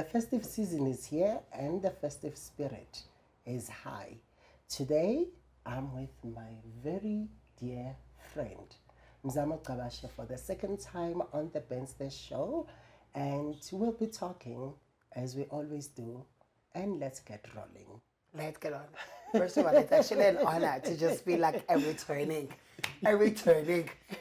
festive season is here and the festive spirit is high. Today, I'm with my very dear friend, Mzamo Kabasha, for the second time on the Benster Show. And we'll be talking, as we always do, and let's get rolling. Let's get on. First of all, it's actually an honor to just be like a returning.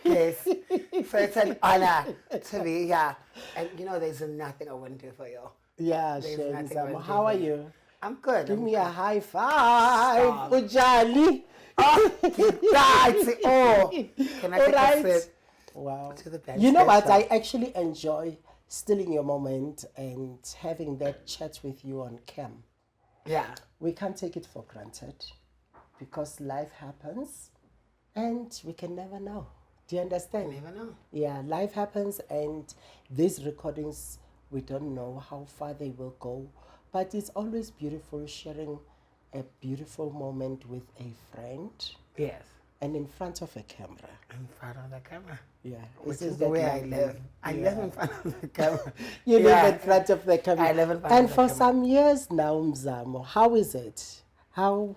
Yes. So it's an honor to be here. And there's nothing I wouldn't do for you. Yeah, Shem. How are you? I'm good. Give me a high five, Ujali. Oh, can I take a sip? Wow. To the bench you know what? special. I actually enjoy stealing your moment and having that chat with you on cam. Yeah. We can't take it for granted because life happens and we can never know. Do you understand? You never know. Yeah, life happens and these recordings, we don't know how far they will go. But it's always beautiful sharing a beautiful moment with a friend. Yes. And in front of a camera. In front of the camera. Yeah. Which is the way I live. I live in front of the camera. You live in front of the camera. I live in front of the camera. And for camera. some years now, Mzamo, how is it? How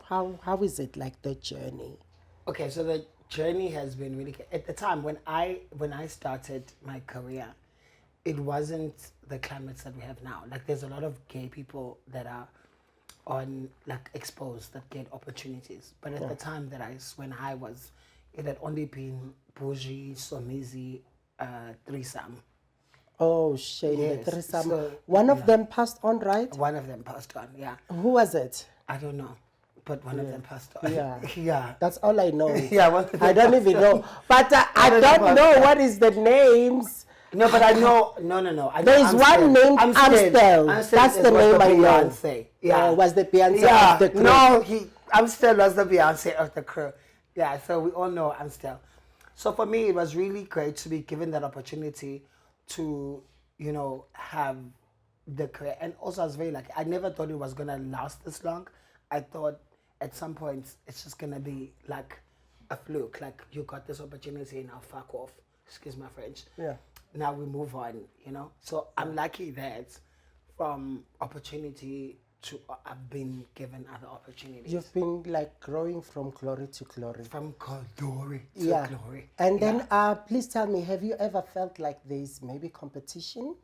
is it, like, the journey? Okay, so the journey has been really good. At the time when I started my career, it wasn't the climates that we have now. Like, there's a lot of gay people that are on, like, exposed, that get opportunities. But at the time when I was, it had only been bougie, Somizi, threesome. Oh, shame. Yes, The threesome. so, One of them passed on, right? One of them passed on, yeah. Who was it? I don't know, but one of them passed on. Yeah. Yeah. That's all I know. Yeah, one of them I don't passed even on. know. But I don't know what is the names. No, but I know. No. I know There is one named Amstel. That's the name I know. Beyonce. Yeah. Was the Beyonce of the crew. No, Amstel was the Beyonce of the crew. Yeah, so we all know Amstel. So for me, it was really great to be given that opportunity to, have the career. And also, I was very lucky. I never thought it was going to last this long. I thought at some point it's just going to be like a fluke. Like, you got this opportunity, now fuck off. Excuse my French. Yeah. Now we move on, So I'm lucky that from opportunity to I've been given other opportunities. You've been, like, growing from glory to glory. From glory to glory. And then please tell me, have you ever felt like there's maybe competition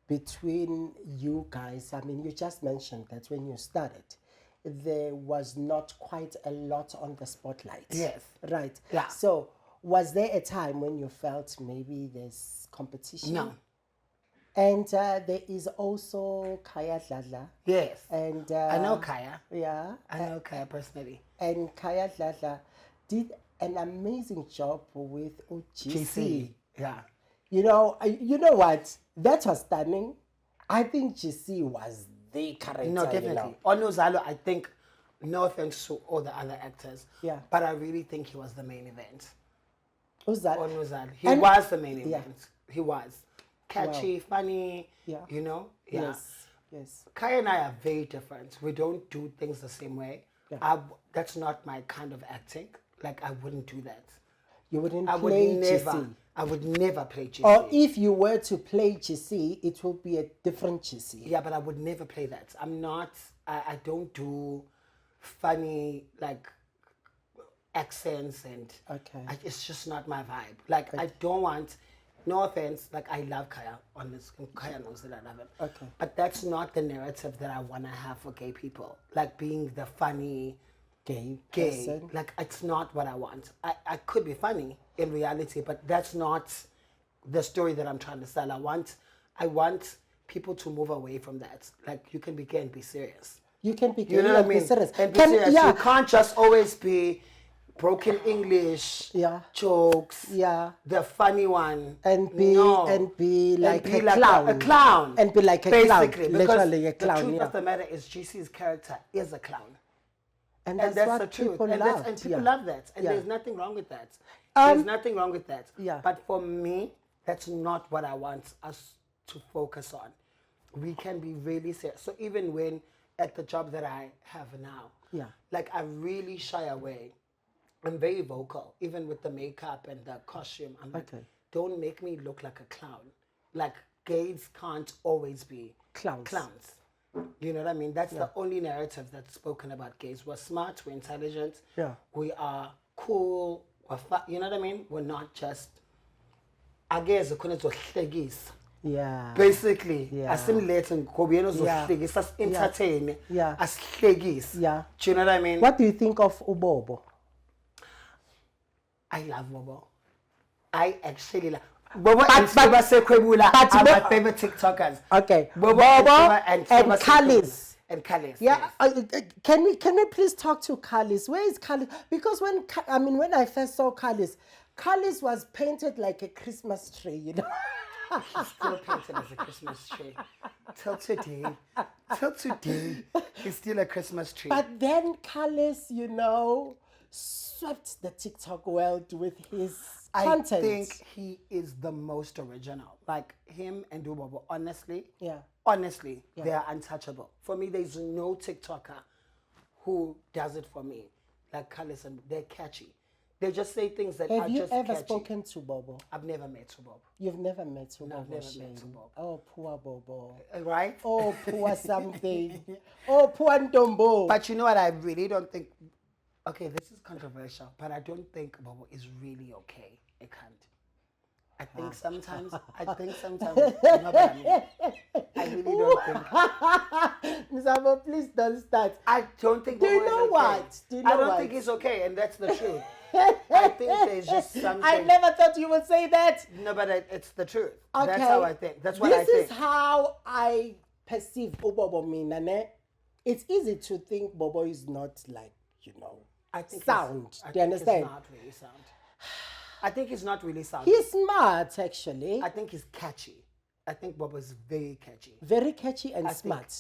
between you guys? I mean, you just mentioned that when you started, there was not quite a lot on the spotlight. Yes. Right. Yeah. So was there a time when you felt maybe there's competition? No. And there is also Kaya Dladla. Yes. And I know Kaya. Yeah. I know Kaya personally. And Kaya Dladla did an amazing job with GC. GC. Yeah. You know what? That was stunning. I think GC was the character. No, definitely. Onozalo, I think, no offense to all the other actors, but I really think he was the main event. Who's that? Onozalo. He was the main event. Yeah. He was. Catchy, funny, Yeah. Yeah. Yes. Kaya and I are very different. We don't do things the same way. Yeah. That's not my kind of acting. Like, I wouldn't do that. You wouldn't I play would never. GC. I would never play GC. Or if you were to play GC, it will be a different GC. Yeah, but I would never play that. I'm not. I don't do funny, like, accents and. Okay. It's just not my vibe. Like, I don't want. No offense, like, I love Kaya on this. Kaya knows that I love him. Okay. But that's not the narrative that I want to have for gay people. Like, being the funny Gay gay. person. Like, it's not what I want. I could be funny in reality, but that's not the story that I'm trying to sell. I want people to move away from that. Like, you can be gay and be serious. You can be gay You know what I mean? serious. And be serious. You can't just always be broken English, jokes, the funny one, and be like a clown. A clown, and be like a basically, clown, literally a clown. The truth of the matter is, GC's character is a clown, and that's what the truth. people And love. people love that, and there's nothing wrong with that. There's nothing wrong with that. Yeah. But for me, that's not what I want us to focus on. We can be really serious. So even when at the job that I have now, like, I really shy away. I'm very vocal, even with the makeup and the costume. I'm like, don't make me look like a clown. Like, gays can't always be Clowns. clowns. You know what I mean? That's the only narrative that's spoken about gays. We're smart, we're intelligent, Yeah. we are cool, you know what I mean? We're not just agaze khona zohlekisa. Yeah. Basically, Yeah. assimilate ngoba yena Yeah. zohlekisa, as entertain, Yeah. asihlekise. Yeah. Do you know what I mean? What do you think of Bobo? I love Bobo. I actually love Bobo and Soba Sekwebula are my favorite TikTokers. Okay. Bobo and Soba Kalis. And Kalis. Yeah, can we please talk to Kalis? Where is Kalis? Because when I first saw Kalis was painted like a Christmas tree, you know. He's still painted as a Christmas tree. Till today, he's still a Christmas tree. But then Kalis, you know, swept the TikTok world with his content. I think he is the most original. Like him and Bobo, honestly. Yeah. Honestly, they are untouchable. For me, there's no TikToker who does it for me. Like Kalis, and they're catchy. They just say things that are just catchy. Have you ever spoken to Bobo? I've never met Bobo. You've never met Bobo? I've never met Bobo. Oh, poor Bobo. Right? Oh, poor something. Oh, poor Ndombo. But you know what? I really don't think... Okay, this is controversial, but I don't think Bobo is really okay. I can't. I think sometimes, you know what I mean? I really don't think. Mzamo, please don't start. I don't think Do you Bobo know is okay. what? Do you know I don't what? think he's okay, and that's the truth. I think there's just something. I never thought you would say that. No, but it's the truth. Okay. That's how I think. That's what I think. This is how I perceive Bobo Minane. It's easy to think Bobo is not like, you know, I think sound. Do you understand? He's not really sound. I think he's not really sound. He's smart, actually. I think he's catchy. I think Bobo is very catchy. Very catchy and smart.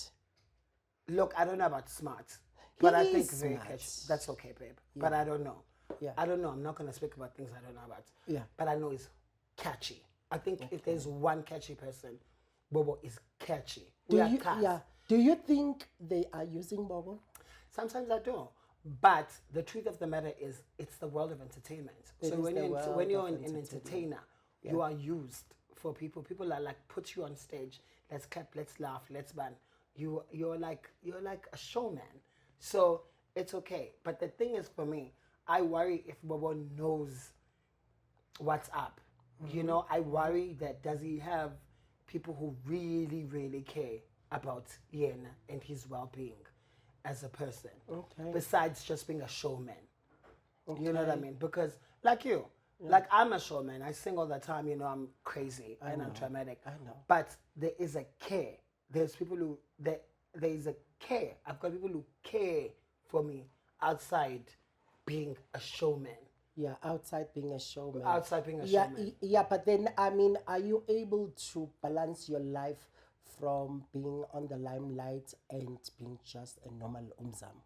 Look, I don't know about smart, but I think is very smart. catchy. That's okay, babe. But I don't know. Yeah. I don't know. I'm not going to speak about things I don't know about. Yeah. But I know he's catchy. I think if there's one catchy person, Bobo is catchy. Do you think they are using Bobo? Sometimes I do. But the truth of the matter is, it's the world of entertainment. So when you're an entertainer, you are used for people. People are like, put you on stage. Let's clap, let's laugh, let's bang. You're like a showman. So it's okay. But the thing is, for me, I worry if Bobo knows what's up. Mm-hmm. You know, I worry that does he have people who really, really care about Yen and his well-being as a person, besides just being a showman. You know what I mean? Because like you, like I'm a showman. I sing all the time. You know, I'm crazy and I'm dramatic. I know. But there is a care. There's people who there is a care. I've got people who care for me outside being a showman. Yeah, outside being a showman. Outside being a showman. Yeah, but then I mean, are you able to balance your life from being on the limelight and being just a normal umzam?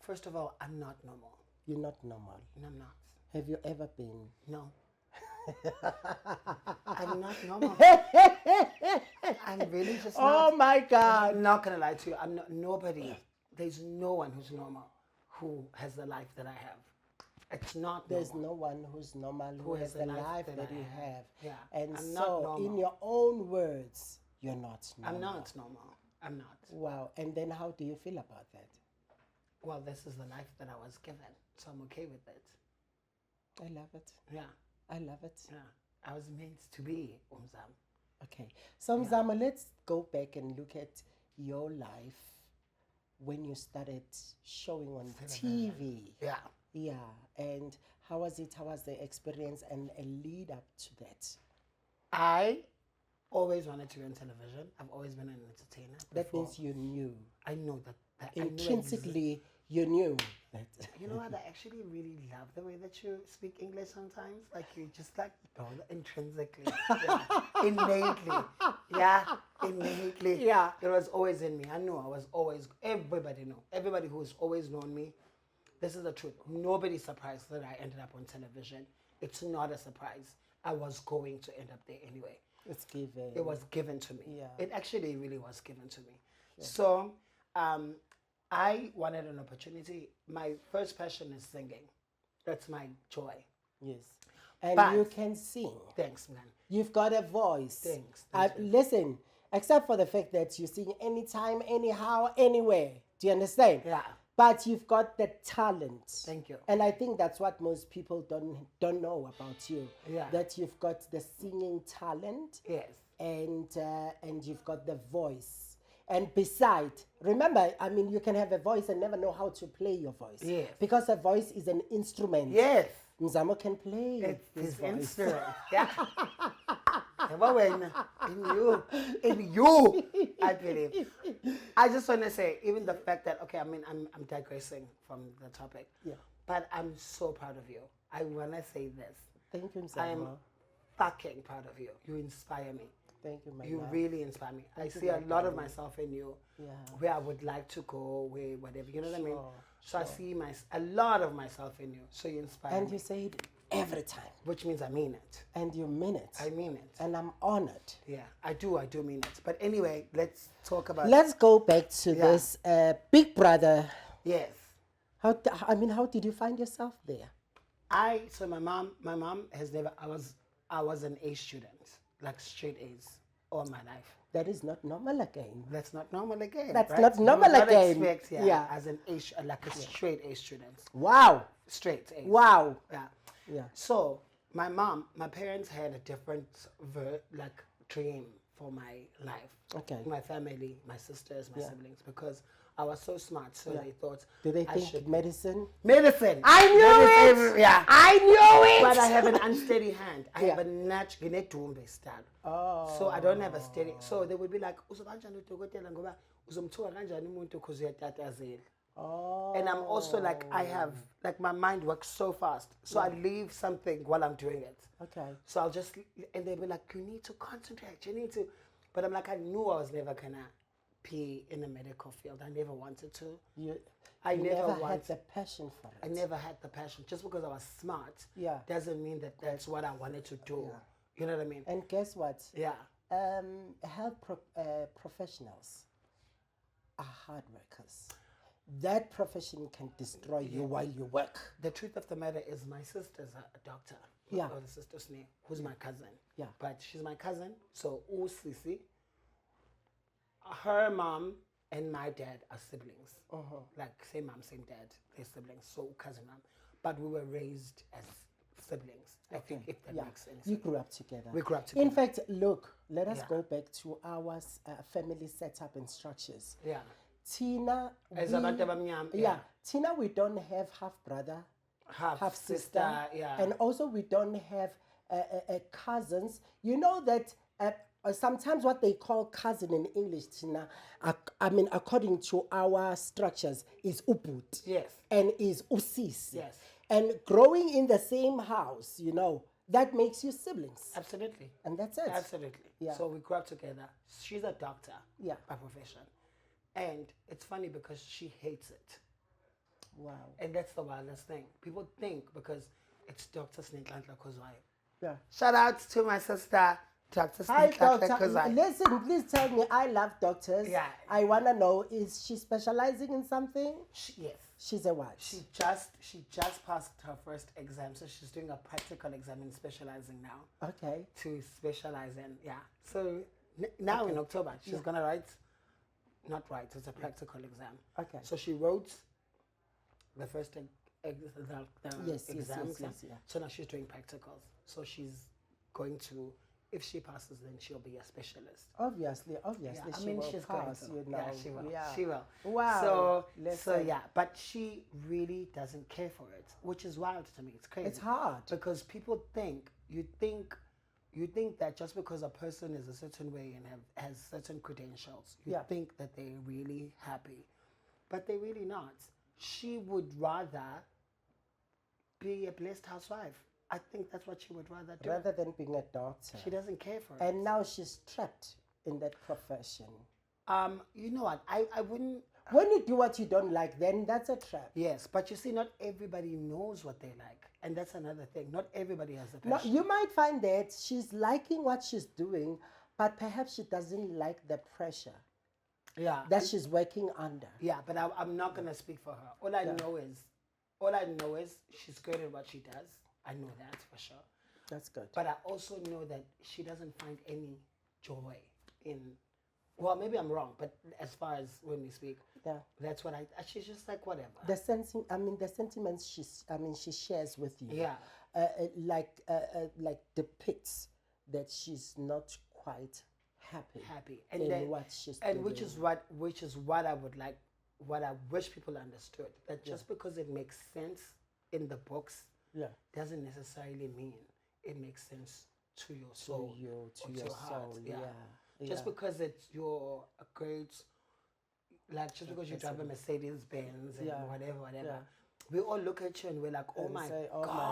First of all, I'm not normal. You're not normal. No, I'm not. Have you ever been? No. I'm not normal. I'm really just not. Oh my God. I'm not gonna lie to you. I'm not nobody. There's no one who's normal who has the life that I have. It's not There's normal. no one who's normal who has the life that you have. Yeah. And I'm not so, normal. in your own words, you're not normal. I'm not normal. I'm not. Wow. And then how do you feel about that? Well, this is the life that I was given, so I'm okay with it. I love it. Yeah. I love it. Yeah. I was meant to be Umzam. Okay. So, Mzama, let's go back and look at your life when you started showing on TV. Yeah. Yeah. And how was it? How was the experience and a lead up to that? I always wanted to be on television. I've always been an entertainer. That means you knew. I know that Intrinsically, you knew that. You know what? I actually really love the way that you speak English sometimes. Like you just like intrinsically, innately. Yeah, innately. Yeah. It was always in me. I knew I was always. Everybody know. Everybody who's always known me. This is the truth. Nobody's surprised that I ended up on television. It's not a surprise. I was going to end up there anyway. It's given. It was given to me. Yeah. It actually really was given to me. Sure. So, I wanted an opportunity. My first passion is singing. That's my joy. Yes. And But you can sing. Thanks, man. You've got a voice. Thanks. Listen, Except for the fact that you sing anytime, anyhow, anywhere. Do you understand? Yeah. But you've got the talent. Thank you. And I think that's what most people don't know about you. Yeah. That you've got the singing talent. Yes. And you've got the voice. And besides, remember, I mean, you can have a voice and never know how to play your voice. Yes. Because a voice is an instrument. Yes. Mzamo can play It's his his voice. instrument. Yeah. In you, I believe. I just want to say, even the fact that, okay, I mean, I'm digressing from the topic. Yeah. But I'm so proud of you. I want to say this. Thank you, I am Mzamo. fucking proud of you. You inspire me. Thank you, my You love. really inspire me. I you, see a my lot of darling. myself in you, Yeah. where I would like to go, where whatever. You know what I mean? Sure, So I see a lot of myself in you. So you inspire And me, you say it every time. which means I mean it. And you mean it. I mean it. And I'm honored. Yeah, I do mean it. But anyway, let's talk about. Let's go back to this Big Brother. Yes, How did you find yourself there? So my mom has never. I was an A student, like straight A's all my life. That is not normal again. That's not normal again. That's right? not You normal would not again. Expect, Yeah. as an A, like a straight A student, Wow. straight A. Wow. Yeah. Yeah. So my parents had a different dream for my life. Okay. My family, my sisters, my siblings, because I was so smart. So they thought. Do they I think should medicine? medicine? I knew Medicine, it! Yeah. I knew it! But I have an unsteady hand. I Yeah. have a natural style. Oh. So I don't have a steady. So they would be like, "Uzobanjani udokotela ngoba uzomthuka kanjani umuntu because uyatatazela." Oh. And I'm also like, I have, like, my mind works so fast. So I leave something while I'm doing it. Okay. So I'll just, and they'll be like, you need to concentrate, you need to. But I'm like, I knew I was never going to be in the medical field. I never wanted to. I You never had wanted. the passion for it. I never had the passion. Just because I was smart Yeah. doesn't mean that that's what I wanted to do. You know what I mean? And guess what? Yeah. Health professionals are hard workers. That profession can destroy you while you work. The truth of the matter is my sister's a doctor. Yeah. Or the sister's name, who's my cousin. Yeah. But she's my cousin. So Sisi, her mom and my dad are siblings. Like same mom, same dad. They're siblings. So cousin mom. But we were raised as siblings. I think if that makes sense. You grew up together. We grew up together. In fact, look, let us go back to our family setup and structures. Yeah. Tina, As abantu abamnyama, yeah. Tina, we don't have half brother, half sister, yeah. and also we don't have cousins. You know that sometimes what they call cousin in English, Tina, according to our structures, is uput. Yes. And is usis. Yes. And growing in the same house, that makes you siblings. Absolutely. And that's it. Absolutely. Yeah. So we grew up together. She's a doctor Yeah. by profession. And it's funny because she hates it. Wow. And that's the wildest thing. People think because it's Dr. Snake Kozwai. Yeah. Shout out to my sister, Dr. Hi, Snake doctor. Kozwai. Listen, please tell me. I love doctors. Yeah. I want to know, is she specializing in something? Yes. She's a what? She just passed her first exam, so she's doing a practical exam and specializing now. Okay. To specialize in, yeah. So now in October, she's gonna it's a practical exam. Okay. So she wrote the first Yes, exam. yeah. So now she's doing practicals. So she's going to, if she passes, then she'll be a specialist. Obviously, Yeah, I she mean, will she's pass, going to. Yeah, she will. Yeah. She will. Wow. So Listen. yeah, but she really doesn't care for it, which is wild to me. It's crazy. It's hard. Because people think that just because a person is a certain way and has certain credentials, you Yeah. think that they're really happy, but they're really not. She would rather be a blessed housewife. I think that's what she would rather do. Rather than being a doctor. She doesn't care for it. And now she's trapped in that profession. You know what? I wouldn't. When you do what you don't like, then that's a trap. Yes, but you see, not everybody knows what they like, and that's another thing. Not everybody has the Now, passion. you might find that she's liking what she's doing, but perhaps she doesn't like the pressure Yeah, that she's working under. yeah, but I'm not gonna speak for her. All I know is she's good at what she does. I know that for sure. That's good. But I also know that she doesn't find any joy in Well, maybe I'm wrong, but as far as when we speak, Yeah. that's what she's just like, whatever. The the sentiments she shares with you. Yeah. Like depicts that she's not quite happy. And in then, what she's and doing. which is what I would like, what I wish people understood, that just because it makes sense in the books, Yeah. doesn't necessarily mean it makes sense to your soul, to or your heart. soul. Yeah. Yeah. Just because you're a great, like, just because you drive a Mercedes Benz and Yeah. whatever, Yeah. we all look at you and we're like, oh And my say, oh god, my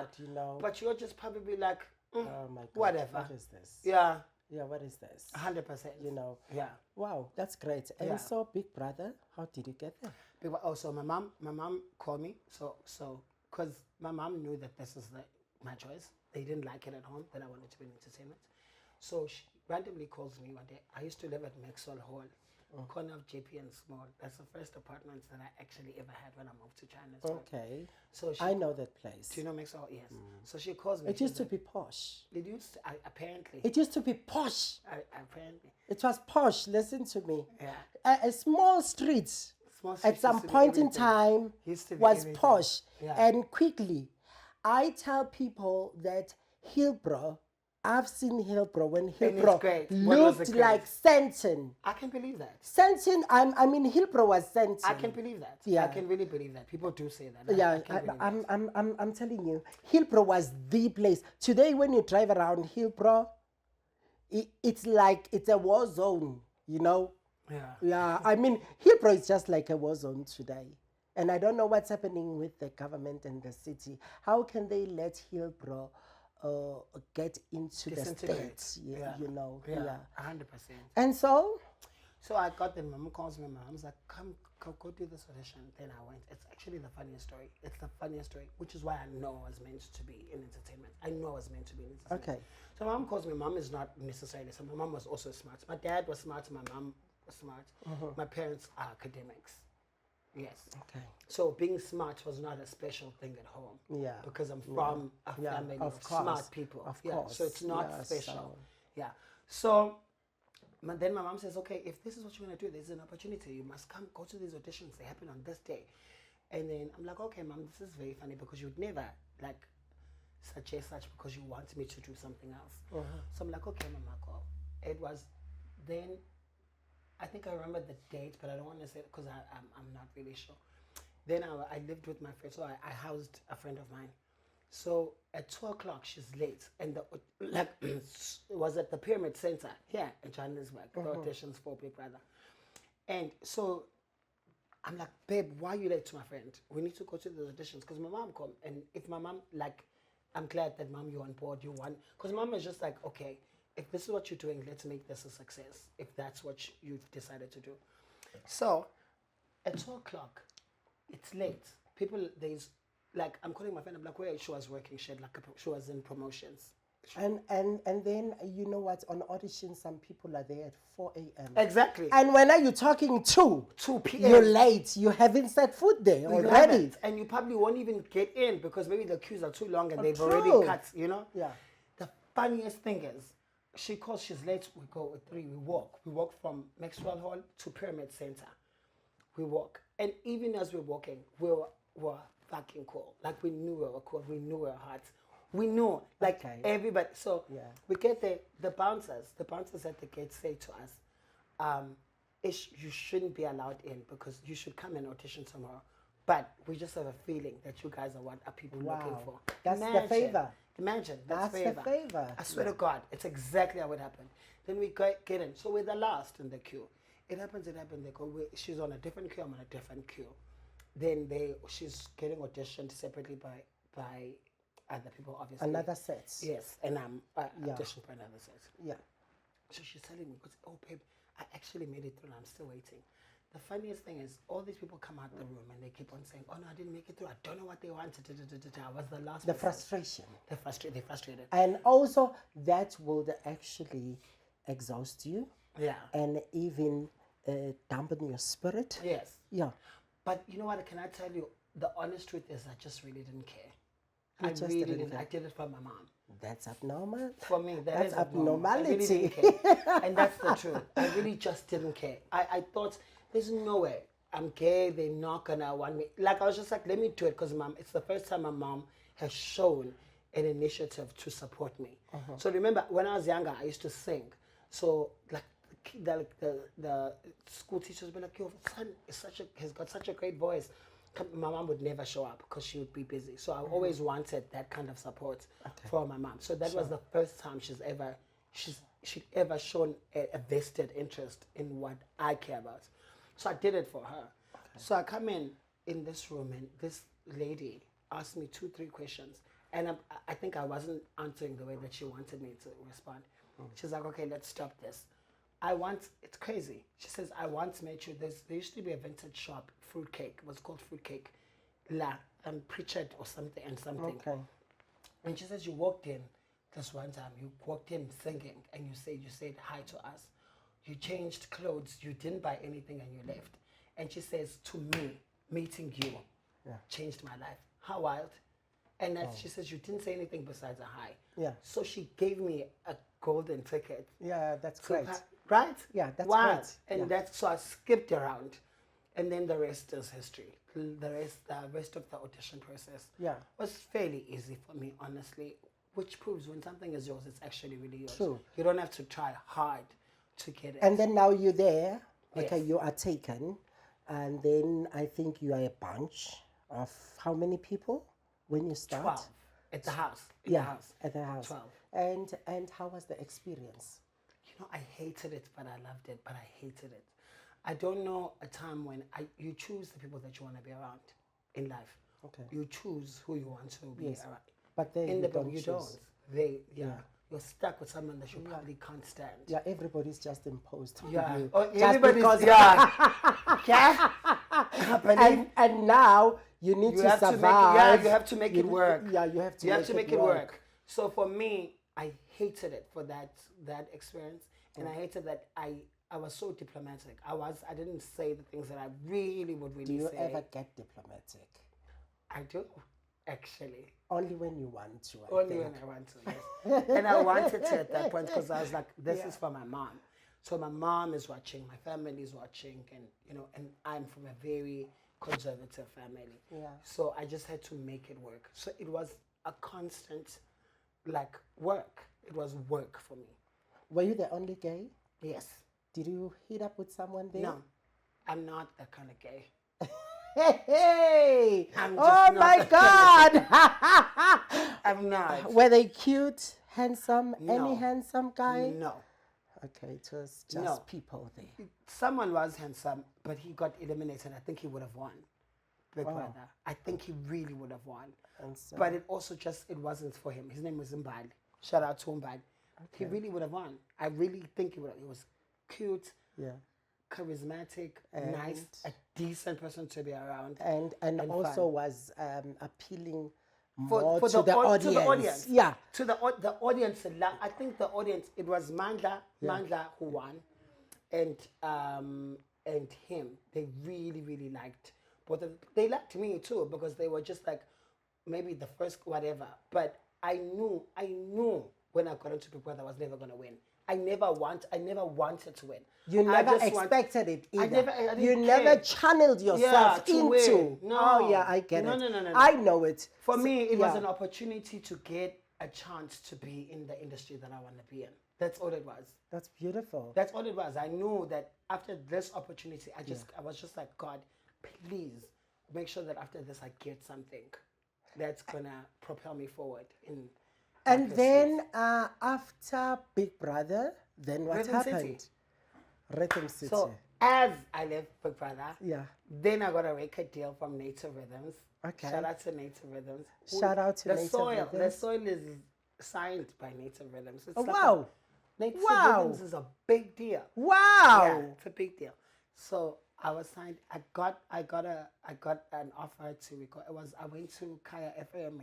God, you know. but you're just probably like, Oh my God. whatever. What is this? Yeah, Yeah, what is this? 100%. You know. Yeah. Wow, that's great. And Yeah. so, big brother, how did you get there? People also, my mom called me, so because my mom knew that this is my choice. They didn't like it at home, that I wanted to be in entertainment. So she randomly calls me one day. I used to live at Maxwell Hall, corner of JP and Small. That's the first apartment that I actually ever had when I moved to China. Okay. So I know that place. do you know Maxwell? Yes. So she calls me. It used to be posh. It used to, apparently. It used to be posh. Apparently. It was posh. Listen to me. Yeah. A small street Small at street some used to be point in everything. time Used to be was everything. posh. Yeah. And quickly, I tell people that Hillbrow, I've seen Hillbrow when Hillbrow great. When was looked it like Senton. I can believe that. Senton, I mean, Hillbrow was Senton. I can believe that. Yeah. I can really believe that. People do say that. Yeah, I can believe that. I'm telling you, Hillbrow was the place. Today, when you drive around Hillbrow, it's like it's a war zone, you know? Yeah. Yeah, I mean, Hillbrow is just like a war zone today. And I don't know what's happening with the government and the city. How can they let Hillbrow get into the Disintegrate. states? Yeah. You know? Yeah. 100%. And so, So I got them. Mom calls me. Mom's like, come, go do this audition. Then I went. It's actually the funniest story. It's the funniest story, which is why I know I was meant to be in entertainment. I know I was meant to be in entertainment. Okay. So mom calls me. Mom is not necessarily. So my mom was also smart. My dad was smart. My mom was smart. My parents are academics. Yes. okay. So being smart was not a special thing at home. Yeah. Because I'm from a Yeah, family of of course. smart people. Of Yeah. course. So it's not Yeah, special. so- Yeah. So then my mom says, okay, if this is what you're going to do, there's an opportunity. You must come, go to these auditions. They happen on this day. And then I'm like, okay, mom, this is very funny because you would never like suggest such because you want me to do something else. So I'm like, okay, mama, go. It was then, I think I remember the date, but I don't want to say it because I'm not really sure. Then I lived with my friend, so I housed a friend of mine. So at 2 o'clock, she's late, and it was at the Pyramid Center here in Johannesburg, the auditions for Big Brother. And so I'm like, babe, why are you late to my friend? We need to go to the auditions because my mom come, and if my mom I'm glad that mom you're on board, you want, because mom is just like, okay, if this is what you're doing, let's make this a success. If that's what you've decided to do. So at 2 o'clock, it's late. People, I'm calling my friend. I'm like, where she was working. She was in promotions. And then, you know what, on audition, some people are there at 4 a.m. Exactly. And when are you talking 2 p.m. You're late. You haven't set foot there You already. haven't. And you probably won't even get in because maybe the queues are too long and they've already true. cut, you know? Yeah. The funniest thing is, she calls, she's late, we go at 3, we walk. We walk from Maxwell Hall to Pyramid Center. We walk. And even as we're walking, we were fucking cool. Like we knew we were cool. We knew we were hot. We knew, like Okay. everybody. So Yeah. we get there. The bouncers at the gate say to us, you shouldn't be allowed in because you should come and audition tomorrow. But we just have a feeling that you guys are what are people looking Wow. for. That's the favor. Imagine, That's the favor. favor. I swear to God, it's exactly how it happened. Then we get in. So we're the last in the queue. It happens. They go, she's on a different queue, I'm on a different queue. Then she's getting auditioned separately by other people, obviously. Another set. Yes, and I'm auditioned for another set. Yeah. So she's telling me, oh, babe, I actually made it through and I'm still waiting. The funniest thing is, all these people come out the room and they keep on saying, oh, no, I didn't make it through. I don't know what they wanted. I was the last The person. frustration. They're frustrated. And also, that would actually exhaust you Yeah. and even dampen your spirit. Yes. Yeah. But you know what? Can I tell you, the honest truth is I just really didn't care. I just really didn't didn't. care. I did it for my mom. That's abnormal. For me, That's is abnormal. I really abnormality. didn't care. And that's the truth. I really just didn't care. I thought, there's no way I'm gay. They're not going to want me. Like, I was just like, let me do it because it's the first time my mom has shown an initiative to support me. So remember, when I was younger, I used to sing. So, like, the school teachers would be like, your son has got such a great voice. My mom would never show up because she would be busy. So I always wanted that kind of support for my mom. So that was the first time she'd ever shown a vested interest in what I care about. So I did it for her. So I come in this room, and this lady asked me 2-3 questions. And I think I wasn't answering the way that she wanted me to respond. She's like, okay, let's stop this. It's crazy. She says, I once met you. There used to be a vintage shop, Fruitcake. It was called Fruitcake. Pritchard or something and something. Okay. And she says, you walked in this one time. You walked in singing and you said hi to us. You changed clothes. You didn't buy anything and you left. And she says, to me, meeting you changed my life. How wild. And she says, you didn't say anything besides a hi. Yeah. So she gave me a golden ticket. Yeah, that's great. Right? Yeah, that's wild. great. And so I skipped around. And then the rest is history. The rest of the audition process was fairly easy for me, honestly, which proves when something is yours, it's actually really yours. True. You don't have to try hard to get it. And then now you're there. Okay, Yes. you are taken. And then I think you are a bunch of how many people when you start? 12 at the house. At the house. 12. And how was the experience? I hated it, but I loved it, but I hated it. I don't know a time when you choose the people that you want to be around in life. Okay. You choose who you want to be around. But then In you the book, don't you choose. don't. You're stuck with someone that you probably can't stand. Yeah, everybody's just imposed on Yeah. you. Oh, Just everybody's, because yeah. and now you need to have survive. you have to make it work. Yeah, you have to. You have to make it work. So for me, I hated it for that experience, and I hated that I was so diplomatic. I didn't say the things that I really would really say. Do you ever get diplomatic? I do, actually. Only when you want to. Only when I want to, yes. And I wanted to at that point because I was like, this is for my mom. So my mom is watching, my family is watching, and and I'm from a very conservative family. Yeah. So I just had to make it work. So it was a constant, work. It was work for me. Were you the only gay? Yes. Did you hit up with someone there? No, I'm not that kind of gay. Hey! I'm Oh just not my that God! I'm not. Were they cute, handsome, No. any handsome guy? No. Okay, it was just No. people there. Someone was handsome, but he got eliminated. I think he would have won. Big Brother. I think he really would have won. And so, But it also it wasn't for him. His name was Mbali. Shout out to Mbali. He really would have won. I really think he would have. He was cute, charismatic, nice, a decent person to be around. and also fun. was appealing For more the to the audience. Yeah. To the audience. I think the audience, it was Mandla who won, and him. They really, really liked both of them. They liked me too because they were just like maybe the first whatever. But I knew when I got into Big Brother I was never gonna win. I never wanted to win. You never expected it either. I didn't you care. never channeled yourself to into. win. No. Oh yeah, I get it. No. I know it. For me, it was an opportunity to get a chance to be in the industry that I want to be in. That's all it was. That's beautiful. That's all it was. I knew that after this opportunity, I was just like, God, please make sure that after this I get something that's gonna propel me forward in. And then after Big Brother, then what Rhythm happened? City. Rhythm City. So as I left Big Brother, yeah. then I got a record deal from Native Rhythms. Okay. Shout out to Native Rhythms. Shout out to the Native soil. Rhythms. The soil is signed by Native Rhythms. It's Oh, like wow. Native Wow. Rhythms is a big deal. Wow. Yeah, it's a big deal. So I was signed. I got an offer to record. I went to Kaya FM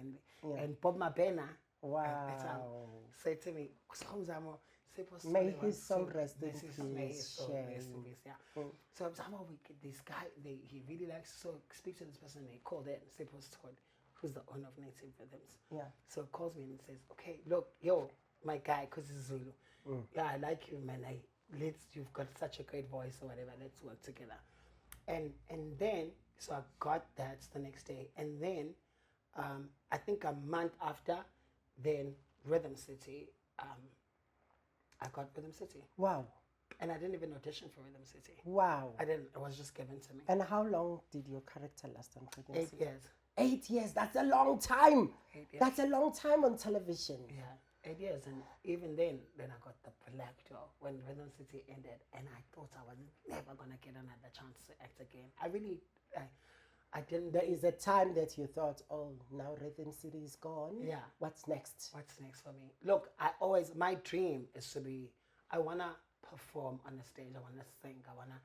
and Bob Mabena. Wow. Said to me, May his soul rest in peace. May his soul rest in Shame. peace. Yeah. So somehow this guy, he really likes to speak to this person. They called in. They was told, who's the owner of Native Rhythms. Yeah. So calls me and says, okay, look, yo, my guy, because he's Zulu. Yeah, I like you, man. You've got such a great voice or whatever. Let's work together. And then, so I got that the next day. And then, I think a month after, then Rhythm City, I got Rhythm City. Wow. And I didn't even audition for Rhythm City. Wow. I didn't. It was just given to me. And how long did your character last on Rhythm 8 City? years. 8 years. That's a long time. 8 years. That's a long time on television. Yeah, 8 years. And even then I got the black door when Rhythm City ended. And I thought I was never going to get another chance to act again. I didn't. There is a time that you thought, oh, now Rhythm City is gone. Yeah. What's next? What's next for me? Look, my dream is to be, I want to perform on the stage. I want to sing. I want to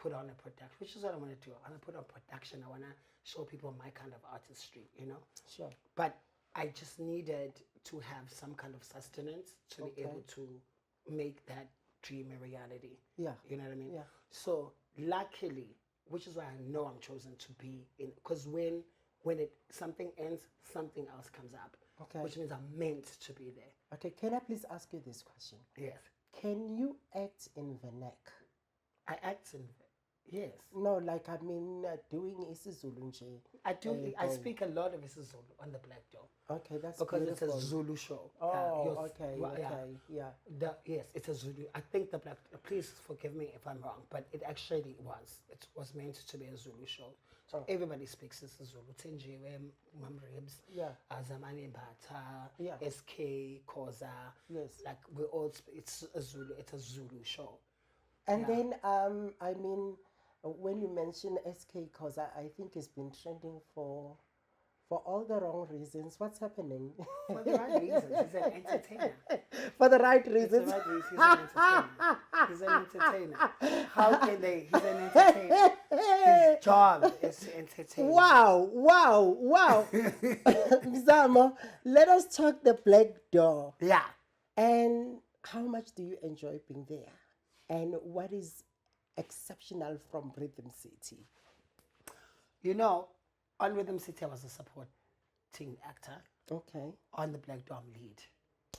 put on a production, which is what I want to do. I want to put on production. I want to show people my kind of artistry, you know? Sure. But I just needed to have some kind of sustenance to be able to make that dream a reality. Yeah. You know what I mean? Yeah. So luckily, which is why I know I'm chosen to be in, because when something ends, something else comes up. Okay. Which means I'm meant to be there. Okay, can I please ask you this question? Yes. Can you act in Vernac? I act in, yes. No, like I mean, doing isiZulu nje. I do. I speak a lot of isiZulu on the Black Door. Okay, that's because beautiful. it's a Zulu show. Oh, okay, yeah. Yes, it's a Zulu. I think the Black. Please forgive me if I'm wrong, but it actually was. It was meant to be a Zulu show. So everybody speaks isiZulu. Tenjiwe, Mamribs, Zamani Bata, Yeah. SK, Koza. Yes. Like we all. It's a Zulu. It's a Zulu show. And then, I mean, when you mention SK, because I think it's been trending for all the wrong reasons. What's happening? For the right reasons. He's an entertainer. For the right reasons. For the right reasons. He's an entertainer. He's an entertainer. How can they? He's an entertainer. His job is to entertain. Wow. Mzamo, let us talk the Black Door. Yeah. And how much do you enjoy being there? And what is exceptional from Rhythm City? You know, on Rhythm City, I was a supporting actor. Okay. On the Black Dome lead.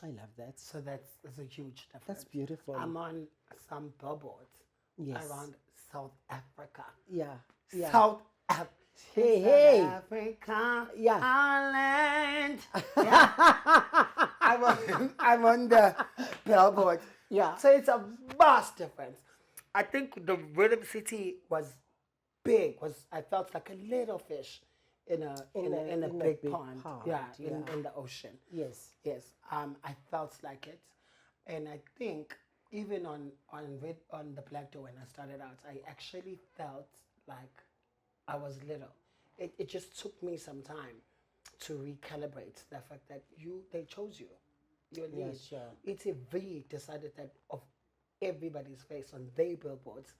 I love that. So that's a huge difference. That's beautiful. I'm on some billboards around South Africa. Yeah. South Africa. Hey. Africa. Yeah. Ireland. Yeah. I'm on the billboard. Yeah. So it's a vast difference. I think the Rhythm City was big. I felt like a little fish in a big pond. Yeah, in the ocean. Yes. Yes. I felt like it, and I think even on the Black Door when I started out, I actually felt like I was little. It just took me some time to recalibrate the fact that they chose you. Your lead. Yeah, sure. eTV decided that of everybody's face on their billboards,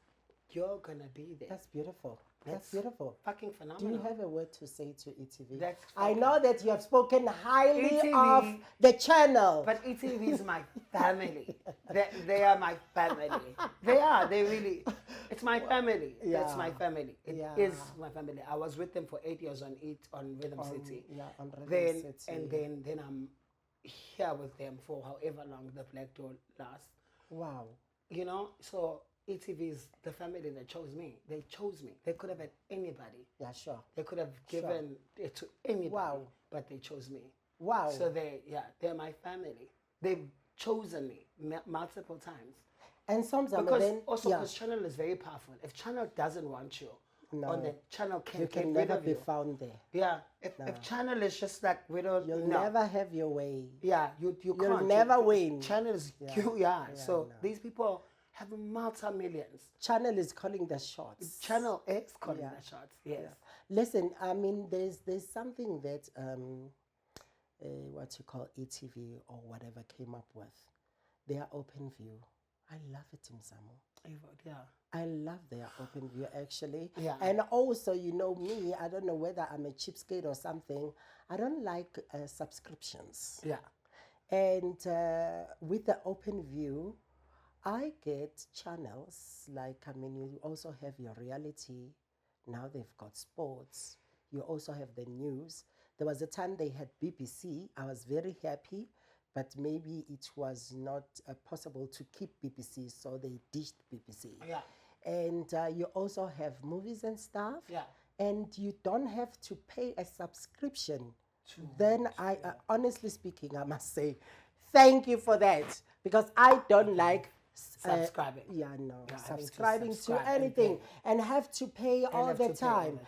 you're gonna be there. That's beautiful. That's beautiful. Fucking phenomenal. Do you have a word to say to eTV? That's I know that you have spoken highly eTV, of the channel. But eTV is my family. They are my family. They are. They really. It's my family. Yeah. It's my family. It is my family. I was with them for 8 years on Rhythm City. Yeah, on Rhythm City. And then I'm here with them for however long the Black Door lasts. Wow. You know, so eTV is the family that chose me. They chose me. They could have had anybody. Yeah, sure. They could have given it to anybody. Wow. But they chose me. Wow. So they're my family. They've chosen me multiple times. And sometimes because channel is very powerful. If channel doesn't want you, on the channel you can never be found there. Yeah. If channel is just like we don't You'll never have your way. Yeah, you can't. You'll never win. Channel is so these people have multi-millions. Channel is calling the shots. Channel is calling the shots. Yes. Yeah. Listen, I mean, there's something that what you call eTV or whatever came up with. Their open view. I love it, Mzamo. Yeah. I love their open view actually. Yeah. And also, you know me, I don't know whether I'm a cheapskate or something. I don't like subscriptions. Yeah. And with the open view, I get channels like, I mean, you also have your reality. Now they've got sports. You also have the news. There was a time they had BBC. I was very happy, but maybe it was not possible to keep BBC, so they ditched BBC. Yeah. And you also have movies and stuff. Yeah. And you don't have to pay a subscription. Then honestly speaking, I must say, thank you for that, because I don't like Subscribing. no, Yeah, subscribing to subscribe and anything pay. and have to pay all have the to pay all time.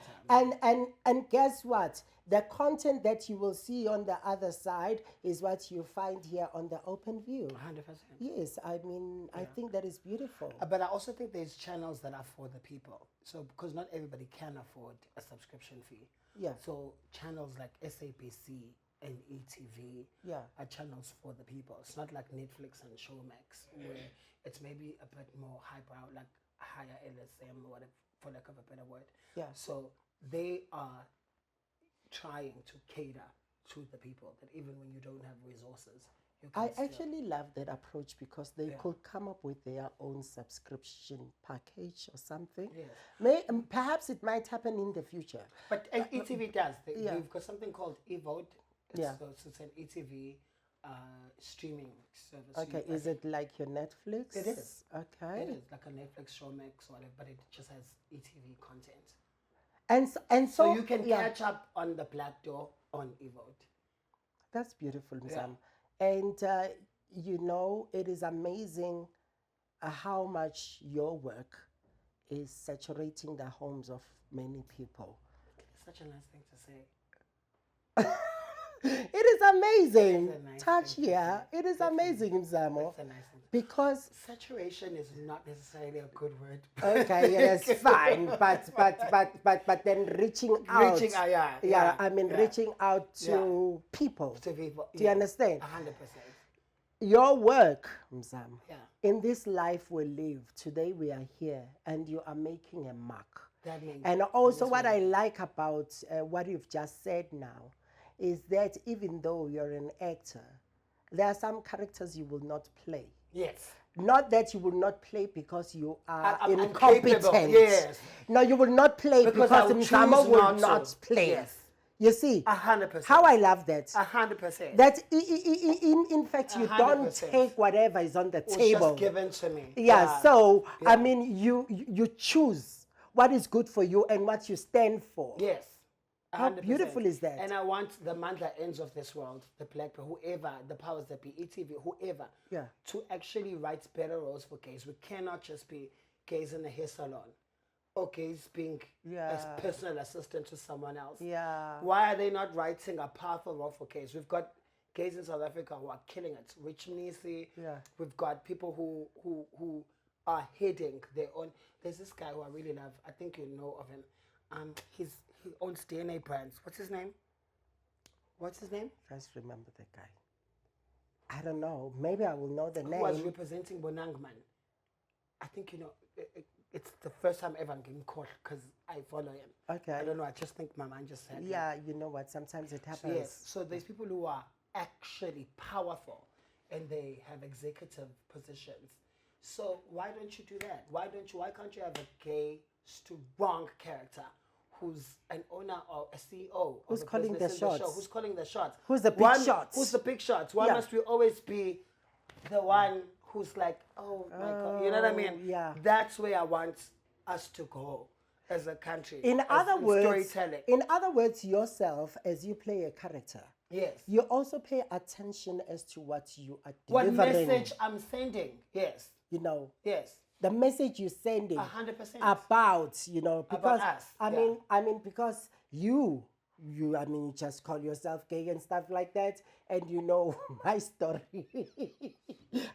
the And guess what? The content that you will see on the other side is what you find here on the open view. 100%. Yes, I mean, I think that is beautiful. But I also think there's channels that are for the people. So because not everybody can afford a subscription fee. Yeah. So channels like SABC and eTV Yeah. are channels for the people. It's not like Netflix and Showmax where it's maybe a bit more highbrow, like higher LSM or whatever, for lack of a better word. Yeah. So they are trying to cater to the people, that even when you don't have resources, you can I still. actually love that approach, because they could come up with their own subscription package or something. Yes. Perhaps it might happen in the future. But eTV does. They've got something called eVote. Yeah. So it's an eTV streaming service. Okay, is it like your Netflix? It is. Okay. It is like a Netflix, Showmax, or whatever, but it just has eTV content. And So you can catch up on the Black Door on eVote. That's beautiful, Mzam. And you know, it is amazing how much your work is saturating the homes of many people. It's such a nice thing to say. It is amazing. It's a nice Touch thing to here. It is amazing, Mzamo. It's a nice thing. Because Saturation is not necessarily a good word. okay, yeah, that's fine. But then reaching out. Reaching out to people. To people. Do you understand? 100%. Your work, Mzam, Yeah. in this life we live, today we are here and you are making a mark. That means. And also what I like about what you've just said now is that even though you're an actor, there are some characters you will not play. Yes. Not that you will not play because you are I'm incompetent. incapable, yes. No, you will not play because I will Mzamo choose will not not to. play. Yes. You see? 100%. How I love that. 100%. That in fact you don't 100%. take whatever is on the It's table. just given to me. Yeah, so I mean you choose what is good for you and what you stand for. Yes. 100%. How beautiful is that? And I want the Mandla ends of this world, the black people, whoever, the powers that be, eTV, whoever, to actually write better roles for gays. We cannot just be gays in a hair salon or gays being a personal assistant to someone else. Yeah. Why are they not writing a powerful role for gays? We've got gays in South Africa who are killing it. Rich Mnisi. Yeah. We've got people who are heading their own. There's this guy who I really love. I think you know of him. He owns DNA brands. What's his name? Just remember the guy. I don't know. Maybe I will know the name. Who was representing Bonangman. I think you know. It's the first time ever I'm getting caught because I follow him. Okay. I don't know. I just think my mind just said. Yeah, you know what? Sometimes it happens. Yes. So there's people who are actually powerful and they have executive positions. So why don't you do that? Why can't you have a gay, strong character who's an owner or a CEO? Who's of a calling business the in show? shots? Who's calling the shots? Who's the big shots? Who's the big shots? Why Yeah. must we always be the one who's like, oh my God, you know what I mean? Yeah. That's where I want us to go as a country. In other words, storytelling. in other words, yourself as you play a character, Yes. you also pay attention as to what you are What delivering. message I'm sending? Yes. You know, Yes. the message you're sending 100%. about, you know, because us, I mean, because you just call yourself gay and stuff like that, and you know my story.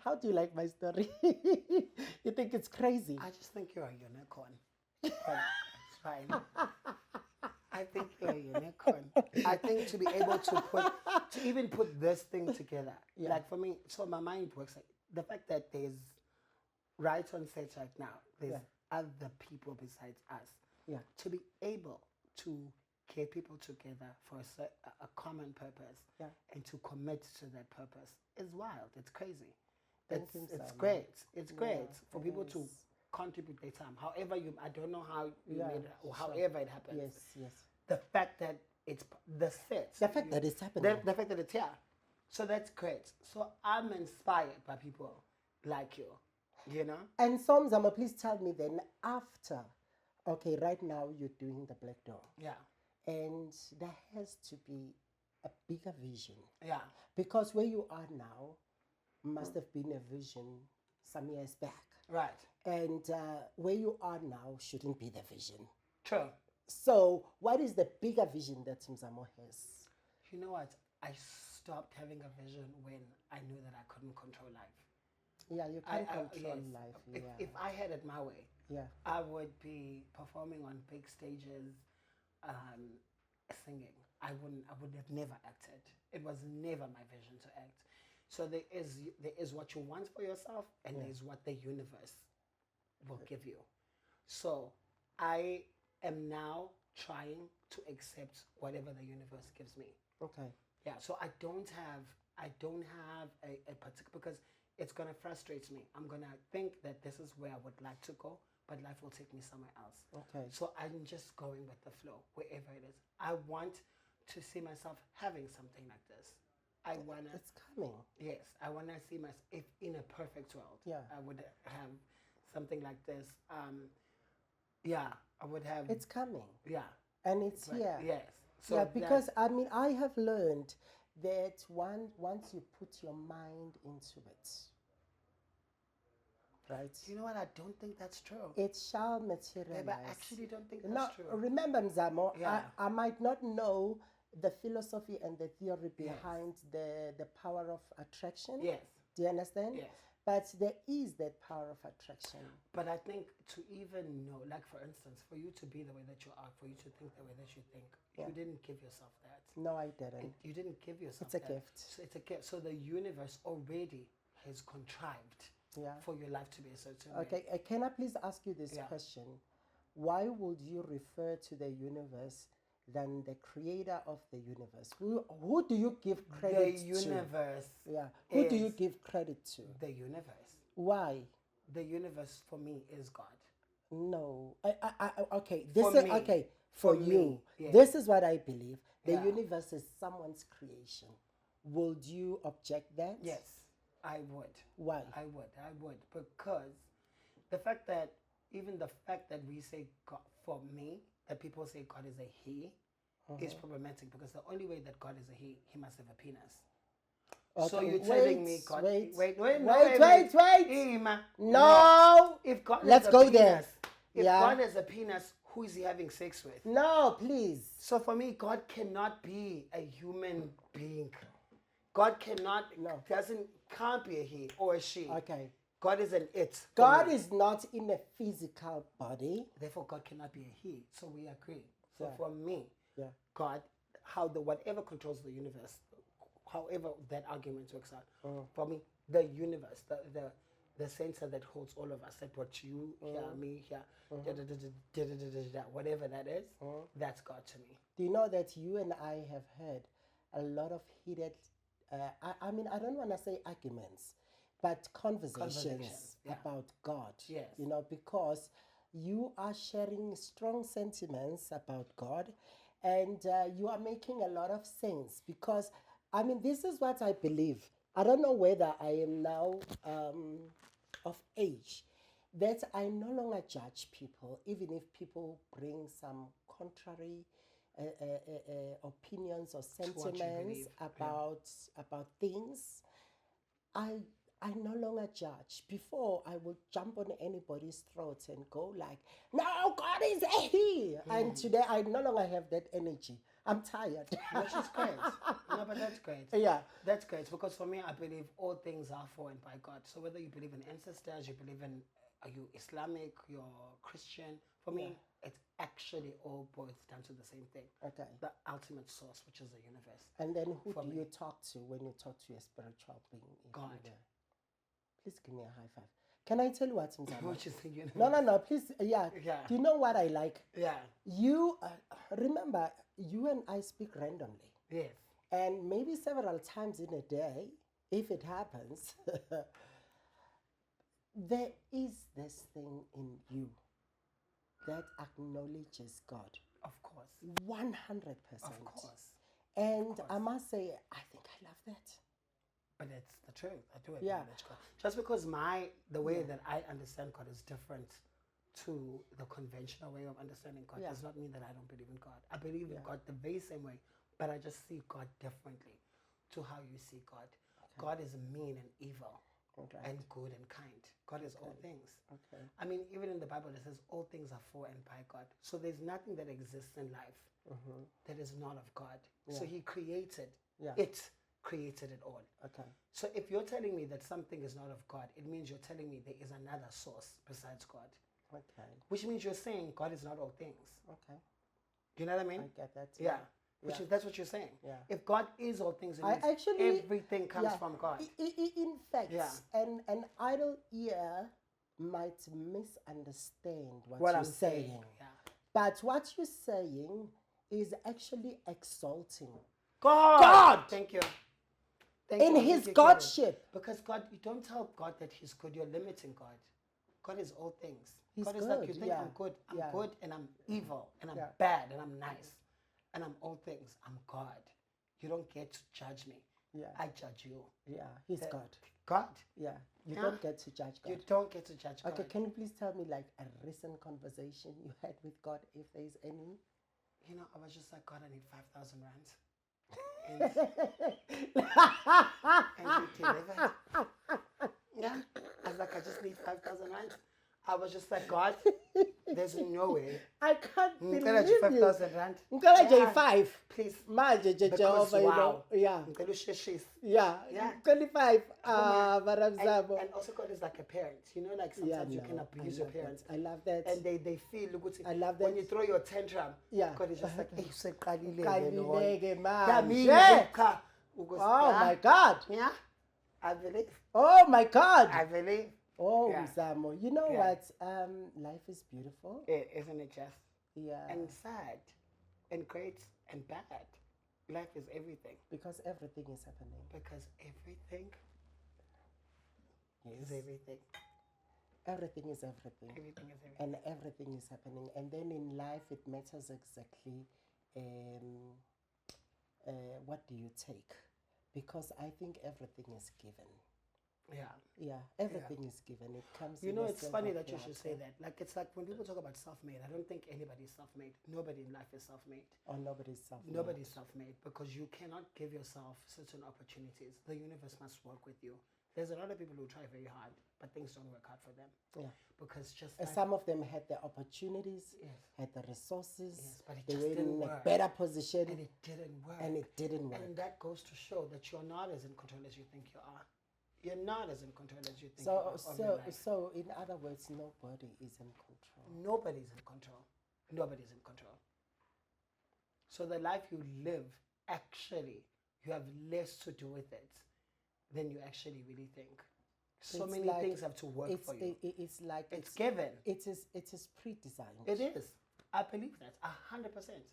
How do you like my story? You think it's crazy? I just think you're a unicorn. But it's fine. I think you're a unicorn. I think to be able to even put this thing together, like for me, so my mind works like the fact that there's right on set right now, there's other people besides us. Yeah. To be able to get people together for a common purpose and to commit to that purpose is wild. It's crazy. It's great. It's great for people to contribute their time. However, I don't know how you made it or however it happens. Yes. The fact that it's the set. The fact that it's happening. The fact that it's here. So that's great. So I'm inspired by people like you, you know? And so, Mzamo, please tell me then after, okay, right now you're doing the Black Door. Yeah. And there has to be a bigger vision. Yeah. Because where you are now must have been a vision some years back. Right. And where you are now shouldn't be the vision. True. So what is the bigger vision that Mzamo has? You know what? I stopped having a vision when I knew that I couldn't control life. Yeah, you can't control yes. life. If I had it my way, Yeah. I would be performing on big stages, singing. I would have never acted. It was never my vision to act. So there is what you want for yourself, and there's what the universe will give you. So I am now trying to accept whatever the universe gives me. Okay. Yeah, so I don't have a particular, because it's gonna frustrate me. I'm gonna think that this is where I would like to go, but life will take me somewhere else. Okay. So I'm just going with the flow, wherever it is. I want to see myself having something like this. I wanna. It's coming. Yes, I wanna see myself, if in a perfect world. Yeah. I would have something like this. Yeah, I would have. It's coming. Yeah. And it's But here. yes. So Yeah, because I mean, I have learned that once you put your mind into it, right? you know what? I don't think that's true. It shall materialize. Babe, I actually don't think that's No, true. remember, Mzamo, Yeah. I might not know the philosophy and the theory behind the power of attraction. Yes. Do you understand? Yes. But there is that power of attraction. But I think to even know, like for instance, for you to be the way that you are, for you to think the way that you think, you didn't give yourself that. No, I didn't. You didn't give yourself It's a that. gift. So it's a gift. So the universe already has contrived Yeah. for your life to be a certain way. Okay, can I please ask you this Yeah. question? Why would you refer to the universe than the creator of the universe? Who do you give The credit to? universe. Yeah. Who do you is give credit to? The universe. Why? The universe for me is God. No. Okay. This For is me. okay for For you. me, yeah. This is what I believe. The Yeah. universe is someone's creation. Would you object that? Yes, I would. Why? I would. Because the fact that, even the fact that we say God, for me, that people say God is a he, is problematic, because the only way that God is a he must have a penis. So Okay, you're telling me God... Wait. Wait. Ima, No. If God Let's has a go there. penis, if Yeah. God has a penis, who is he having sex with? No, please. So for me, God cannot be a human being. God can't be a he or a she. Okay. God is an it. for God me. is not in a physical body. Therefore, God cannot be a he. So we agree. So Yeah. for me, Yeah. God, whatever controls the universe, however that argument works out, for me, the universe, the center that holds all of us, that what you hear, me here, whatever that is, that's God to me. Do you know that you and I have had a lot of heated, I mean, I don't want to say arguments, but conversations yeah. about God. Yes. You know, because you are sharing strong sentiments about God, and you are making a lot of sense, because, I mean, this is what I believe. I don't know whether I am now of age, that I no longer judge people, even if people bring some contrary opinions or sentiments believe, about things. I no longer judge. Before, I would jump on anybody's throat and go like, "No, God is a He." And today, I no longer have that energy. I'm tired. Which is great. No, but that's great. Yeah. That's great, because for me, I believe all things are for and by God. So whether you believe in ancestors, you believe in, are you Islamic, you're Christian, for me, it actually all boils down to the same thing. Okay. The ultimate source, which is the universe. And then who For do me. you talk to when you talk to a spiritual being? if God. you're there? Please give me a high five. Can I tell you what's in Which is the universe. No, please. Yeah. Yeah. Do you know what I like? Yeah. You, remember, you and I speak randomly. Yes. And maybe several times in a day, if it happens, there is this thing in you that acknowledges God. Of course. 100%. Of course. And I must say, I think I love that. But it's the truth. I do agree Yeah. with God. Just because the way that I understand God is different to the conventional way of understanding God does not mean that I don't believe in God. I believe in God the very same way, but I just see God differently to how you see God. God is mean and evil and good and kind. God is all things. Okay. I mean, even in the Bible it says all things are for and by God. So there's nothing that exists in life that is not of God. So he created it. Created it all. Okay. So if you're telling me that something is not of God, it means you're telling me there is another source besides God. Okay. Which means you're saying God is not all things. Okay. Do you know what I mean? I get that. Yeah. That's what you're saying. Yeah. If God is all things, it I means actually, everything comes from God. In fact, Yeah. an idle ear might misunderstand what What you're I'm saying. Yeah. But what you're saying is actually exalting God! Thank you. in his Godship. Because God, you don't tell God that he's good, you're limiting God. God is all things. He's God is like, you good, think I'm good. I'm good and I'm evil and I'm bad and I'm nice. And I'm all things. I'm God. You don't get to judge me. Yeah. I judge you. Yeah, he's God. God. Yeah, you don't get to judge God. You don't get to judge God. Okay, can you please tell me like a recent conversation you had with God, if there is any? You know, I was just like, God, I need 5,000 rands. And he delivered. Yeah. I was like, I just need 5,000 rands. I was just like, God, there's no way. I can't believe you. you. 5,000 rand. Ngicela nje 5. Please. Manje Jehovah, you know. Yeah. Yeah. 25. Baramzabo. And also God is like a parent. You know, like sometimes you can abuse your parents. That. I love that. And they feel, look, I love that. when you throw your tantrum, God is just like, hey, oh my God. Yeah. I believe. Oh my God. I believe. Oh, Zamo. You know what? Life is beautiful. Isn't it just? Yeah. And sad. And great and bad. Life is everything. Because everything is happening. Because everything is everything. Everything is everything. Everything is everything. And everything is happening. And then in life, it matters exactly what do you take. Because I think everything is given. Yeah. Yeah, everything is given. It comes. You know, it's funny that you should say that. Like, it's like when people talk about self-made, I don't think anybody's self-made. Nobody in life is self-made. Or nobody's self-made. Nobody's self-made because you cannot give yourself certain opportunities. The universe must work with you. There's a lot of people who try very hard, but things don't work out for them. Yeah. Because just like, some of them had the opportunities, had the resources, but it they just were didn't in work. a better position. And it didn't work. And it didn't work. And that goes to show that you're not as in control as you think you are. You're not as in control as you think you are of your life. So, in other words, nobody is in control. Nobody's in control. Nobody's in control. So the life you live, actually, you have less to do with it than you actually really think. So many things have to work for you. It's like it's given. It is pre-designed. It is. I believe that 100%.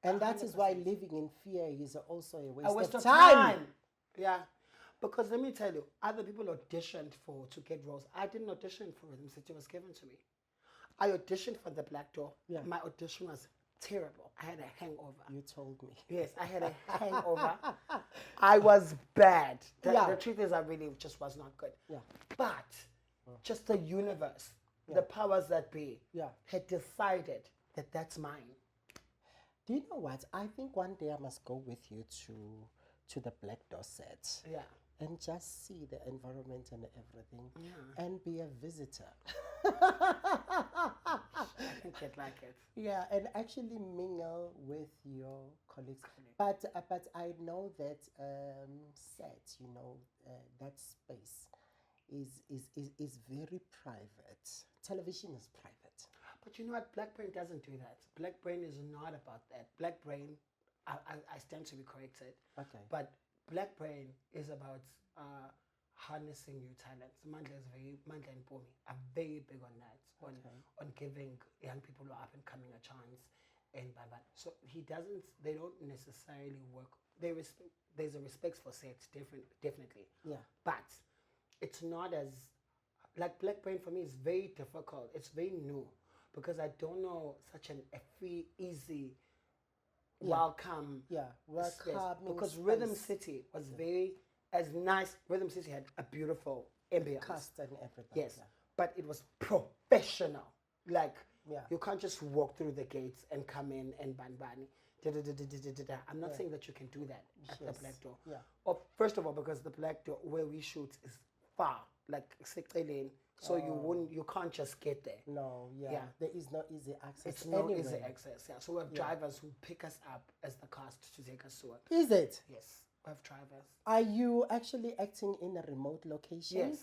And that is why living in fear is also a waste of time. Yeah. Because let me tell you, other people auditioned to get roles. I didn't audition for them since it was given to me. I auditioned for the Black Door. Yeah. My audition was terrible. I had a hangover. You told me. Yes, I had a hangover. I was bad. The truth is I really just was not good. Yeah. But just the universe, the powers that be, had decided that that's mine. Do you know what? I think one day I must go with you to the Black Door set. Yeah. And just see the environment and everything. Yeah. And be a visitor. I think you'd like it. Yeah, and actually mingle with your colleagues. But I know that set, that space is very private. Television is private. But you know what? Black Brain doesn't do that. Black Brain is not about that. Black Brain, I stand to be corrected. Okay. But Black Brain is about harnessing new talents. Mandla and Bomi are very big on that, on giving young people who are up and coming a chance. And so they don't necessarily work. There's a respect for sets, definitely. Yeah. But it's not as, like Black Brain for me is very difficult. It's very new because I don't know such a free, easy, welcome. Yeah, space. welcoming Because Rhythm space. City was very as nice. Rhythm City had a beautiful ambience. Cast and everything. Yes, Yeah. but it was professional. Like Yeah. you can't just walk through the gates and come in and bani. I'm not saying that you can do that at the Black Door. Yeah. Or first of all, because the Black Door where we shoot is far, like Sekteleni, so you can't just get there. No, yeah. There is no easy access. It's no anywhere. easy access. Yeah, so we have drivers who pick us up as the cast to take us to work. Is it? Yes, we have drivers. Are you actually acting in a remote location? Yes.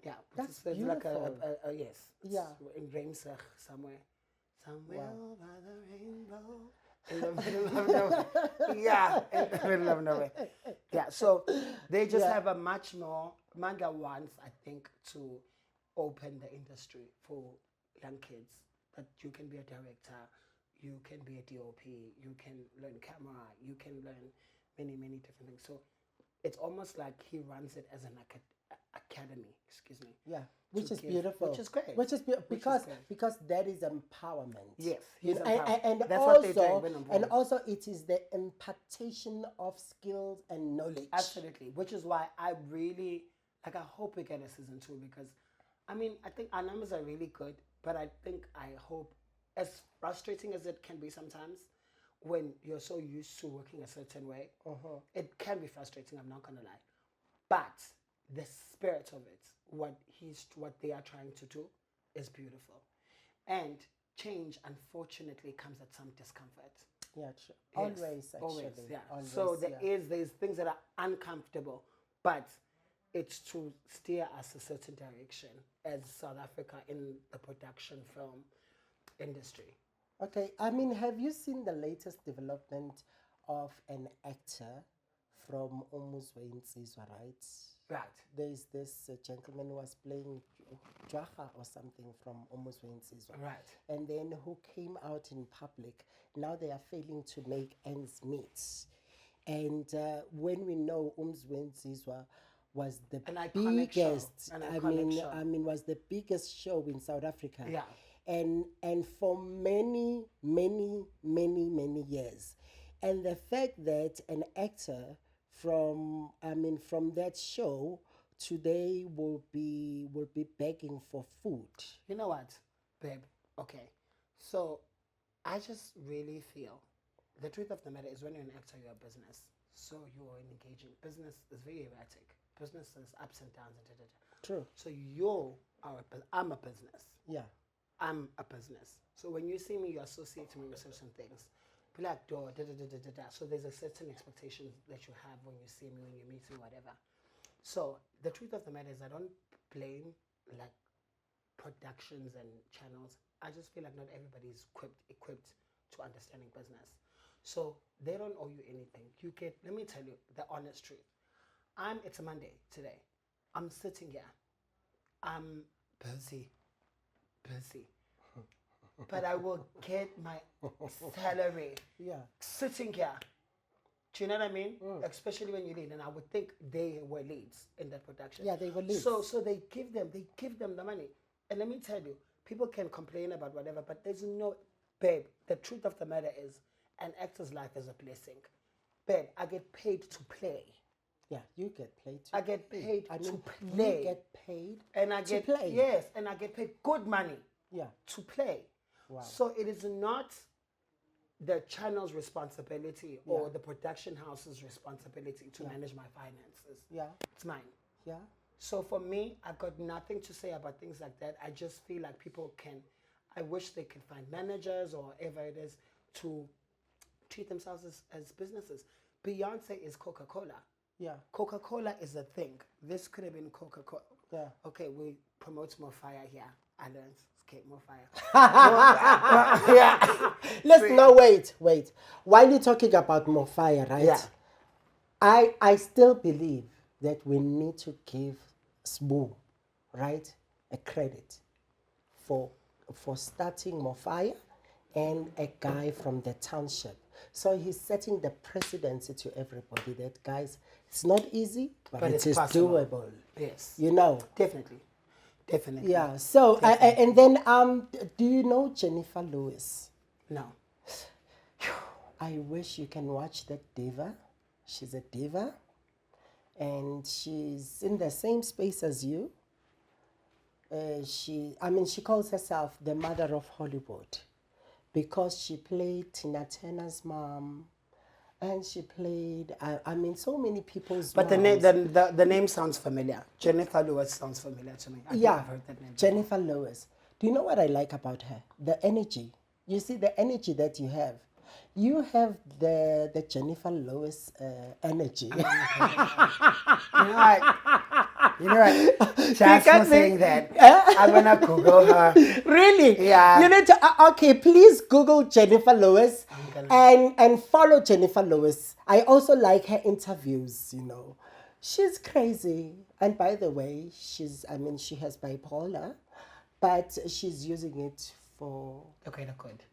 Yeah, That's it's like beautiful. yes. It's Yeah. in Reimsig somewhere. Somewhere by the rainbow. In the middle of nowhere. Yeah, in the middle of nowhere. Yeah, so they just have a much more. Manga wants, I think, to open the industry for young kids. That you can be a director, you can be a DOP, you can learn camera, you can learn many, many different things. So it's almost like he runs it as an academy, excuse me. Yeah, which is give- beautiful. which is great. Which is because great. because that is empowerment. Yes, You he's know, empowered. and That's what they're also doing when and empowered. also it is the impartation of skills and knowledge. Absolutely, which is why I really like. I hope we get a season 2 because, I mean, I think our numbers are really good, but I hope, as frustrating as it can be sometimes, when you're so used to working a certain way, it can be frustrating. I'm not gonna lie, but the spirit of it, what they are trying to do, is beautiful, and change unfortunately comes at some discomfort. Yeah, true. Yes, Always, actually. always, yeah. Always, So yeah. there's things that are uncomfortable, but it's to steer us a certain direction as South Africa in the production film industry. Okay, I mean, have you seen the latest development of an actor from Umuzwe, right? Right. There's this gentleman who was playing Jwaha or something from Umuzwe. Right. And then who came out in public. Now they are failing to make ends meet. And when we know Umuzwe was the An iconic show. biggest, An iconic show. was the biggest show in South Africa. Yeah. And for many, many, many, many years. And the fact that an actor from that show today will be begging for food. You know what, babe? Okay. So I just really feel the truth of the matter is when you're an actor, you're a business. So you're engaging. Business is very erratic. Business is ups and downs and True. So I'm a business. Yeah. I'm a business. So when you see me, you associate me with certain things. Black Door, So there's a certain expectation that you have when you see me, when you meet me, whatever. So the truth of the matter is I don't blame like productions and channels. I just feel like not everybody is equipped to understanding business. So they don't owe you anything. Let me tell you the honest truth. It's a Monday today. I'm sitting here. I'm busy. But I will get my salary sitting here. Do you know what I mean? Especially when you lead, and I would think they were leads in that production. Yeah, they were leads. So they give them the money. And let me tell you, people can complain about whatever, but there's no, babe, the truth of the matter is, an actor's life is a blessing. Babe, I get paid to play. Yeah, you get paid to I get paid to You play. get paid And I to get play. Yes, and I get paid good money to play. Wow. So it is not the channel's responsibility or the production house's responsibility to manage my finances. Yeah. It's mine. Yeah. So for me, I've got nothing to say about things like that. I just feel like I wish they could find managers or whatever it is to treat themselves as businesses. Beyonce is Coca-Cola. Yeah. Coca-Cola is a thing. This could have been Coca-Cola. Yeah. Okay, we promote more fire here. I learned, okay, more fire. Let's no wait. While you're talking about more fire, right? Yeah. I still believe that we need to give Sbu, right, a credit for starting more fire and a guy from the township. So he's setting the presidency to everybody that, guys, it's not easy, but it it's is possible. doable. Yes. You know. Definitely. Definitely. Yeah. So, and then, do you know Jennifer Lewis? No. I wish you can watch that diva. She's a diva, and she's in the same space as you. She calls herself the mother of Hollywood because she played Tina Turner's mom, and she played, so many people's But moms. the name sounds familiar. Jennifer Lewis sounds familiar to me. I think I've heard that name before. Jennifer Lewis. Do you know what I like about her? The energy. You see the energy that you have. You have the Jennifer Lewis energy. You know what? Just for saying that, I'm gonna Google her. Really? Yeah. You need to. Okay, please Google Jennifer Lewis and follow Jennifer Lewis. I also like her interviews. She's crazy. And by the way, she has bipolar, but she's using it for Okay, good.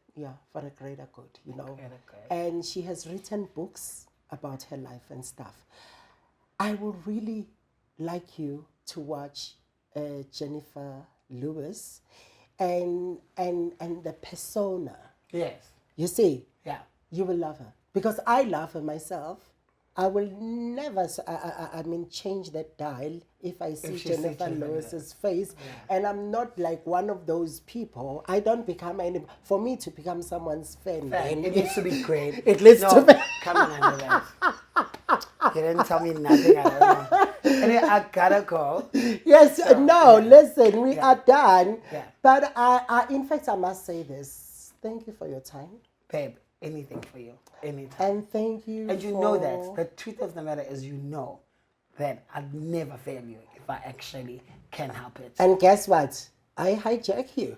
for a greater good. Greater good. And she has written books about her life and stuff. I would really like you to watch Jennifer Lewis and the persona. Yes. You see, Yeah. you will love her because I love her myself. I will never, change that dial if I see Jennifer Lewis's face. Yeah. And I'm not like one of those people. I don't become for me to become someone's fan. It needs to be great. It needs to be. Come on, I know that. You didn't tell me nothing. I don't know. Anyway, I gotta go. Yes, listen, we are done. Yeah. But in fact, I must say this. Thank you for your time. Babe, anything for you. Anytime. And thank you. And you know that. The truth of the matter is that I'd never fail you if I actually can help it. And guess what? I hijack you.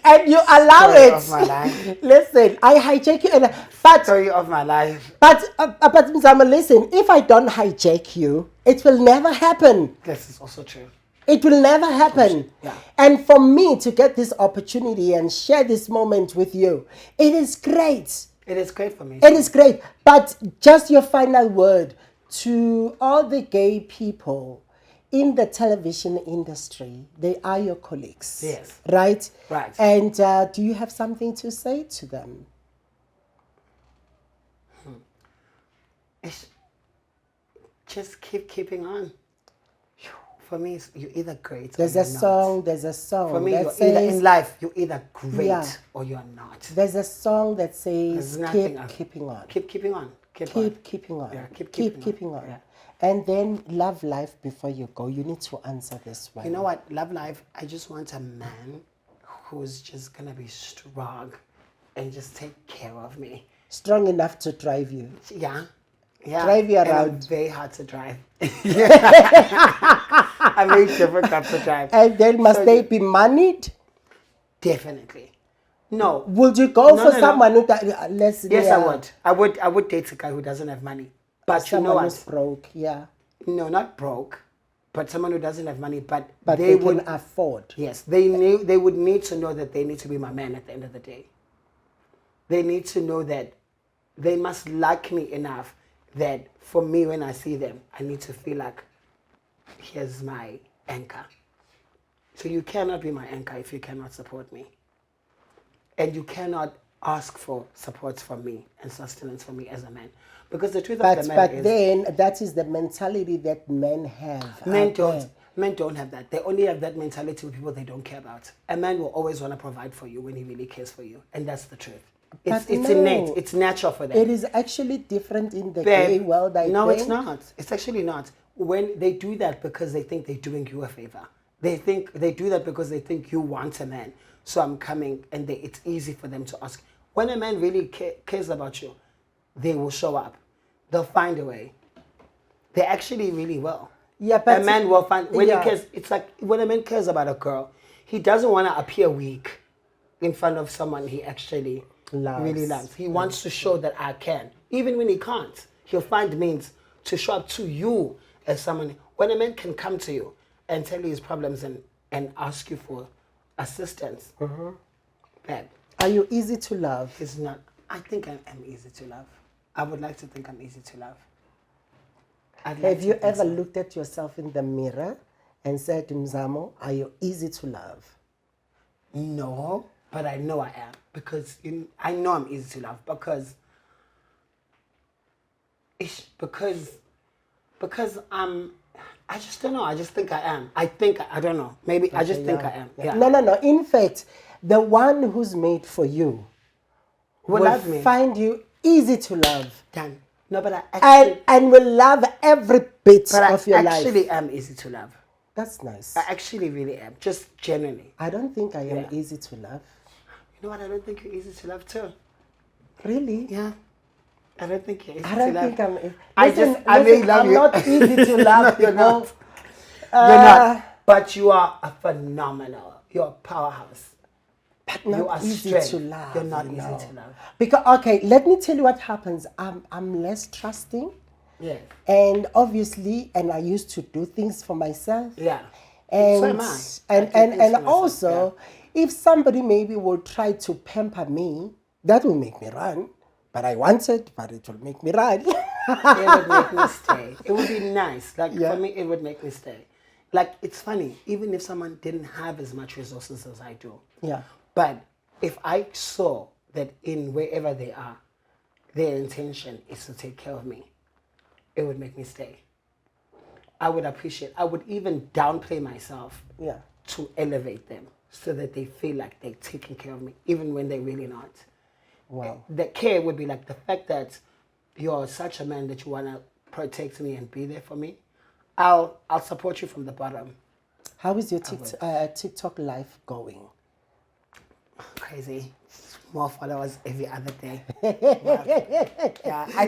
And you allow Story it. of my life. Listen, I hijack you. Story of my life. But Mzama, listen, if I don't hijack you, it will never happen. This is also true. It will never happen. Yeah. And for me to get this opportunity and share this moment with you, it is great. It is great for me. It is great. But just your final word to all the gay people in the television industry. They are your colleagues. Yes. Right? Right. And do you have something to say to them? Just keeping on. For me, you're either great There's or a you're song. not. There's a song. For me, that you're says, either in life, you're either great Yeah. or you're not. There's a song that says, There's nothing keep else. keeping on. Keep keeping on. Keep keeping on. Yeah, keep keeping on. Yeah. And then love life before you go. You need to answer this one. You know what? Love life, I just want a man who's just going to be strong and just take care of me. Strong enough to drive you. Yeah. Yeah. Drive you And I'm around. very hard to drive. I'm very difficult to drive. And then must they be moneyed? Definitely. No. Would you go No, for someone who less? Yes, I would. I would date a guy who doesn't have money. But you know Someone what? who's broke, yeah. No, not broke, but someone who doesn't have money. But they would can afford. Yes, they would need to know that they need to be my man at the end of the day. They need to know that they must like me enough that for me, when I see them, I need to feel like here's my anchor. So you cannot be my anchor if you cannot support me. And you cannot ask for support from me and sustenance from me as a man. Because the truth of the matter is... But then, that is the mentality that men have. Men don't have that. They only have that mentality with people they don't care about. A man will always want to provide for you when he really cares for you. And that's the truth. It's innate. It's natural for them. It is actually different in the gay world, I think. No, it's not. It's actually not. When they do that because they think they're doing you a favor. They do that because they think you want a man. So I'm coming, and it's easy for them to ask. When a man really cares about you, they will show up. They'll find a way. They actually really will. Yeah, but a man will find when he cares. It's like when a man cares about a girl, he doesn't want to appear weak in front of someone he actually really loves. He wants to show that I can, even when he can't. He'll find means to show up to you as someone. When a man can come to you and tell you his problems and ask you for assistance, babe, are you easy to love? It's not. I think I'm easy to love. I would like to think I'm easy to love. I'd like Have to you think ever so. looked at yourself in the mirror and said, Mzamo, are you easy to love? No, but I know I am because I know I'm easy to love because I just don't know. I just think I am. I don't know. Maybe I just think I am. Yeah. No. In fact, the one who's made for you Will love me. find you easy to love. Done. No, but I actually, And will love every bit but of I your actually life. am easy to love. That's nice. I actually really am. Just genuinely. I don't think I am Yeah. easy to love. You know what? I don't think you're easy to love too. Really? Yeah. I don't think you're easy I don't to love. think I'm. I may love I'm you. not easy to love. No, you're people. not. You're not. But you are a phenomenal. You're a powerhouse. But You not are easy strength. to love. You're not you easy know. to love. Because okay, let me tell you what happens. I'm less trusting, Yeah. and obviously, and I used to do things for myself. Yeah. And So am I. I do and things for myself, also, if somebody maybe will try to pamper me, that will make me run. But I want it, but it will make me run. It would make me stay. It would be nice. Like Yeah. for me, it would make me stay. Like it's funny, even if someone didn't have as much resources as I do. Yeah. But if I saw that in wherever they are, their intention is to take care of me, it would make me stay. I would appreciate. I would even downplay myself Yeah. to elevate them so that they feel like they're taking care of me, even when they're really not. Wow. The care would be like the fact that you're such a man that you want to protect me and be there for me. I'll support you from the bottom. How is your TikTok life going? Crazy. More followers every other day. Yeah, I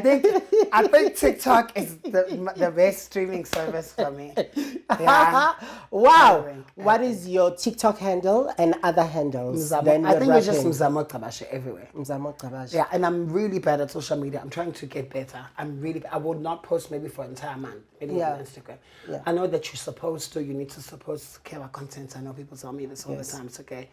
think TikTok is the best streaming service for me. Yeah. Wow. I What is your TikTok handle and other handles? I Then think you're it's just rapping? Mzamo Tabashe everywhere. Mzamo Kabash. Yeah, and I'm really bad at social media. I'm trying to get better. I will not post maybe for an entire month, maybe Yeah. on Instagram. Yeah. I know that you're supposed to, you need to care about content. I know people tell me this all the time. It's okay.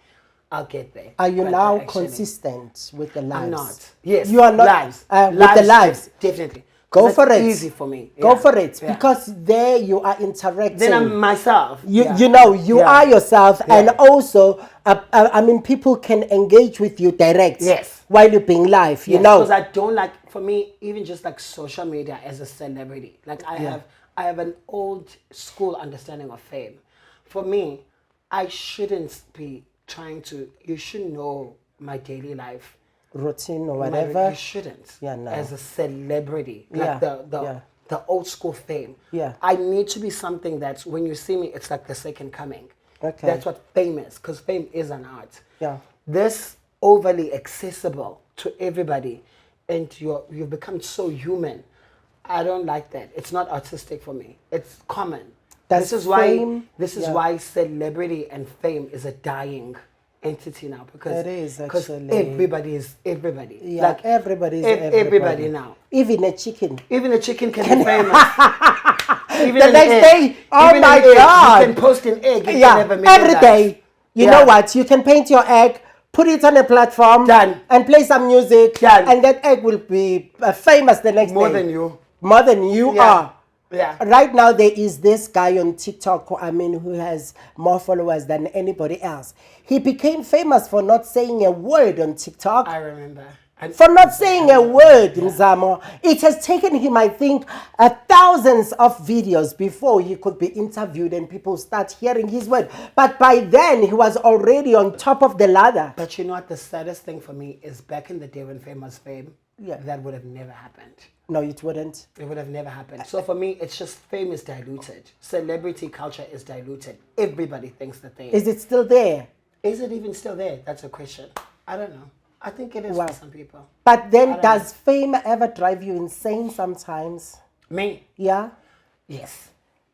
I'll get there. Are you But now actually, consistent with the lives? I'm not. Yes. You are not lives. with the lives. Definitely. Go 'Cause for that's it. Easy for me. Go Yeah. for it Yeah. because there you are interacting. Then I'm myself. You Yeah. you know you Yeah. are yourself, Yeah. and also I mean people can engage with you direct. Yes. While you're being live, you Yes, know. because I don't like, for me, even just like social media as a celebrity. Like I have an old school understanding of fame. For me, I shouldn't be trying to. You should know my daily life. Routine or My- whatever. you shouldn't. Yeah, no. As a celebrity, Yeah, like yeah. the old school fame. Yeah. I need to be something that when you see me, it's like the second coming. Okay. That's what fame is, because fame is an art. Yeah. This overly accessible to everybody, and you've become so human. I don't like that. It's not artistic for me. It's common. That's this is fame. Yeah. why celebrity and fame is a dying entity now, because It is because actually. everybody is everybody. Yeah, like everybody's everybody now. Even a chicken. Even a chicken can be famous. Even The an next egg. day, oh Even my an egg, God. you can post an egg. You Yeah, can have a million every likes. day. You Yeah. know what? You can paint your egg, put it on a platform, Done. and play some music, Done. and that egg will be famous the next More day. than you. More than you Yeah. are. Yeah. Right now, there is this guy on TikTok, who has more followers than anybody else. He became famous for not saying a word on TikTok. I remember. For not saying a word, Mzamo. It has taken him, I think, thousands of videos before he could be interviewed and people start hearing his word. But by then, he was already on top of the ladder. But you know what? The saddest thing for me is back in the day when fame was fame, Yeah. that would have never happened. No, it wouldn't. It would have never happened. So for me, it's just fame is diluted. Celebrity culture is diluted. Everybody thinks that they Is it still there? Is it even still there? That's a question. I don't know. I think it is Wow. for some people. But then, does fame ever drive you insane sometimes? Me? Yeah? Yes.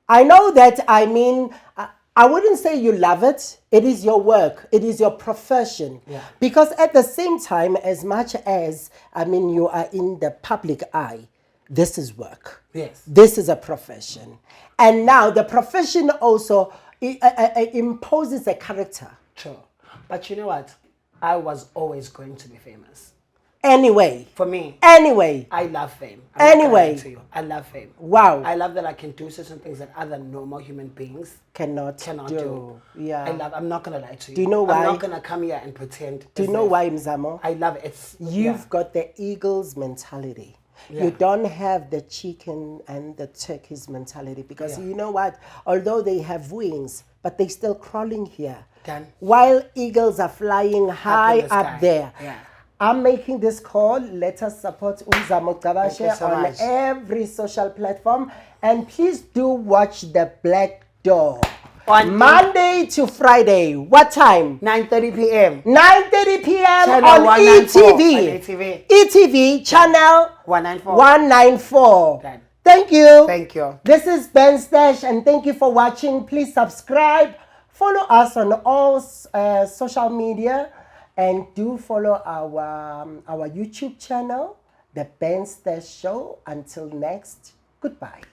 I know that, I wouldn't say you love it. It is your work. It is your profession. Yeah. Because at the same time, as much as, you are in the public eye, this is work. Yes. This is a profession. And now the profession also imposes a character. Sure. But you know what? I was always going to be famous. Anyway. For me, Anyway. I love fame. I'm not gonna lie Anyway. to you. I love fame. Wow. I love that I can do certain things that other normal human beings Cannot do. do. Yeah. I'm not gonna lie to you. Do you know why? I'm not gonna come here and pretend. Do you know why, Mzamo? I love it. You've got the eagle's mentality. Yeah. You don't have the chicken and the turkey's mentality, because Yeah. you know what? Although they have wings, but they're still crawling here. Done. While eagles are flying high the up sky. there. Yeah. I'm making this call. Let us support Umzamo Thank you Kabashe so on much. every social platform. And please do watch The Black Door. On Monday to Friday. What time? 9:30 p.m. 9:30 p.m. Channel on 194. eTV. On eTV. eTV channel 194. 194. Done. Thank you. Thank you. This is Ben Stash, and thank you for watching. Please subscribe. Follow us on all social media, and do follow our YouTube channel, The Ben Stash Show. Until next, goodbye.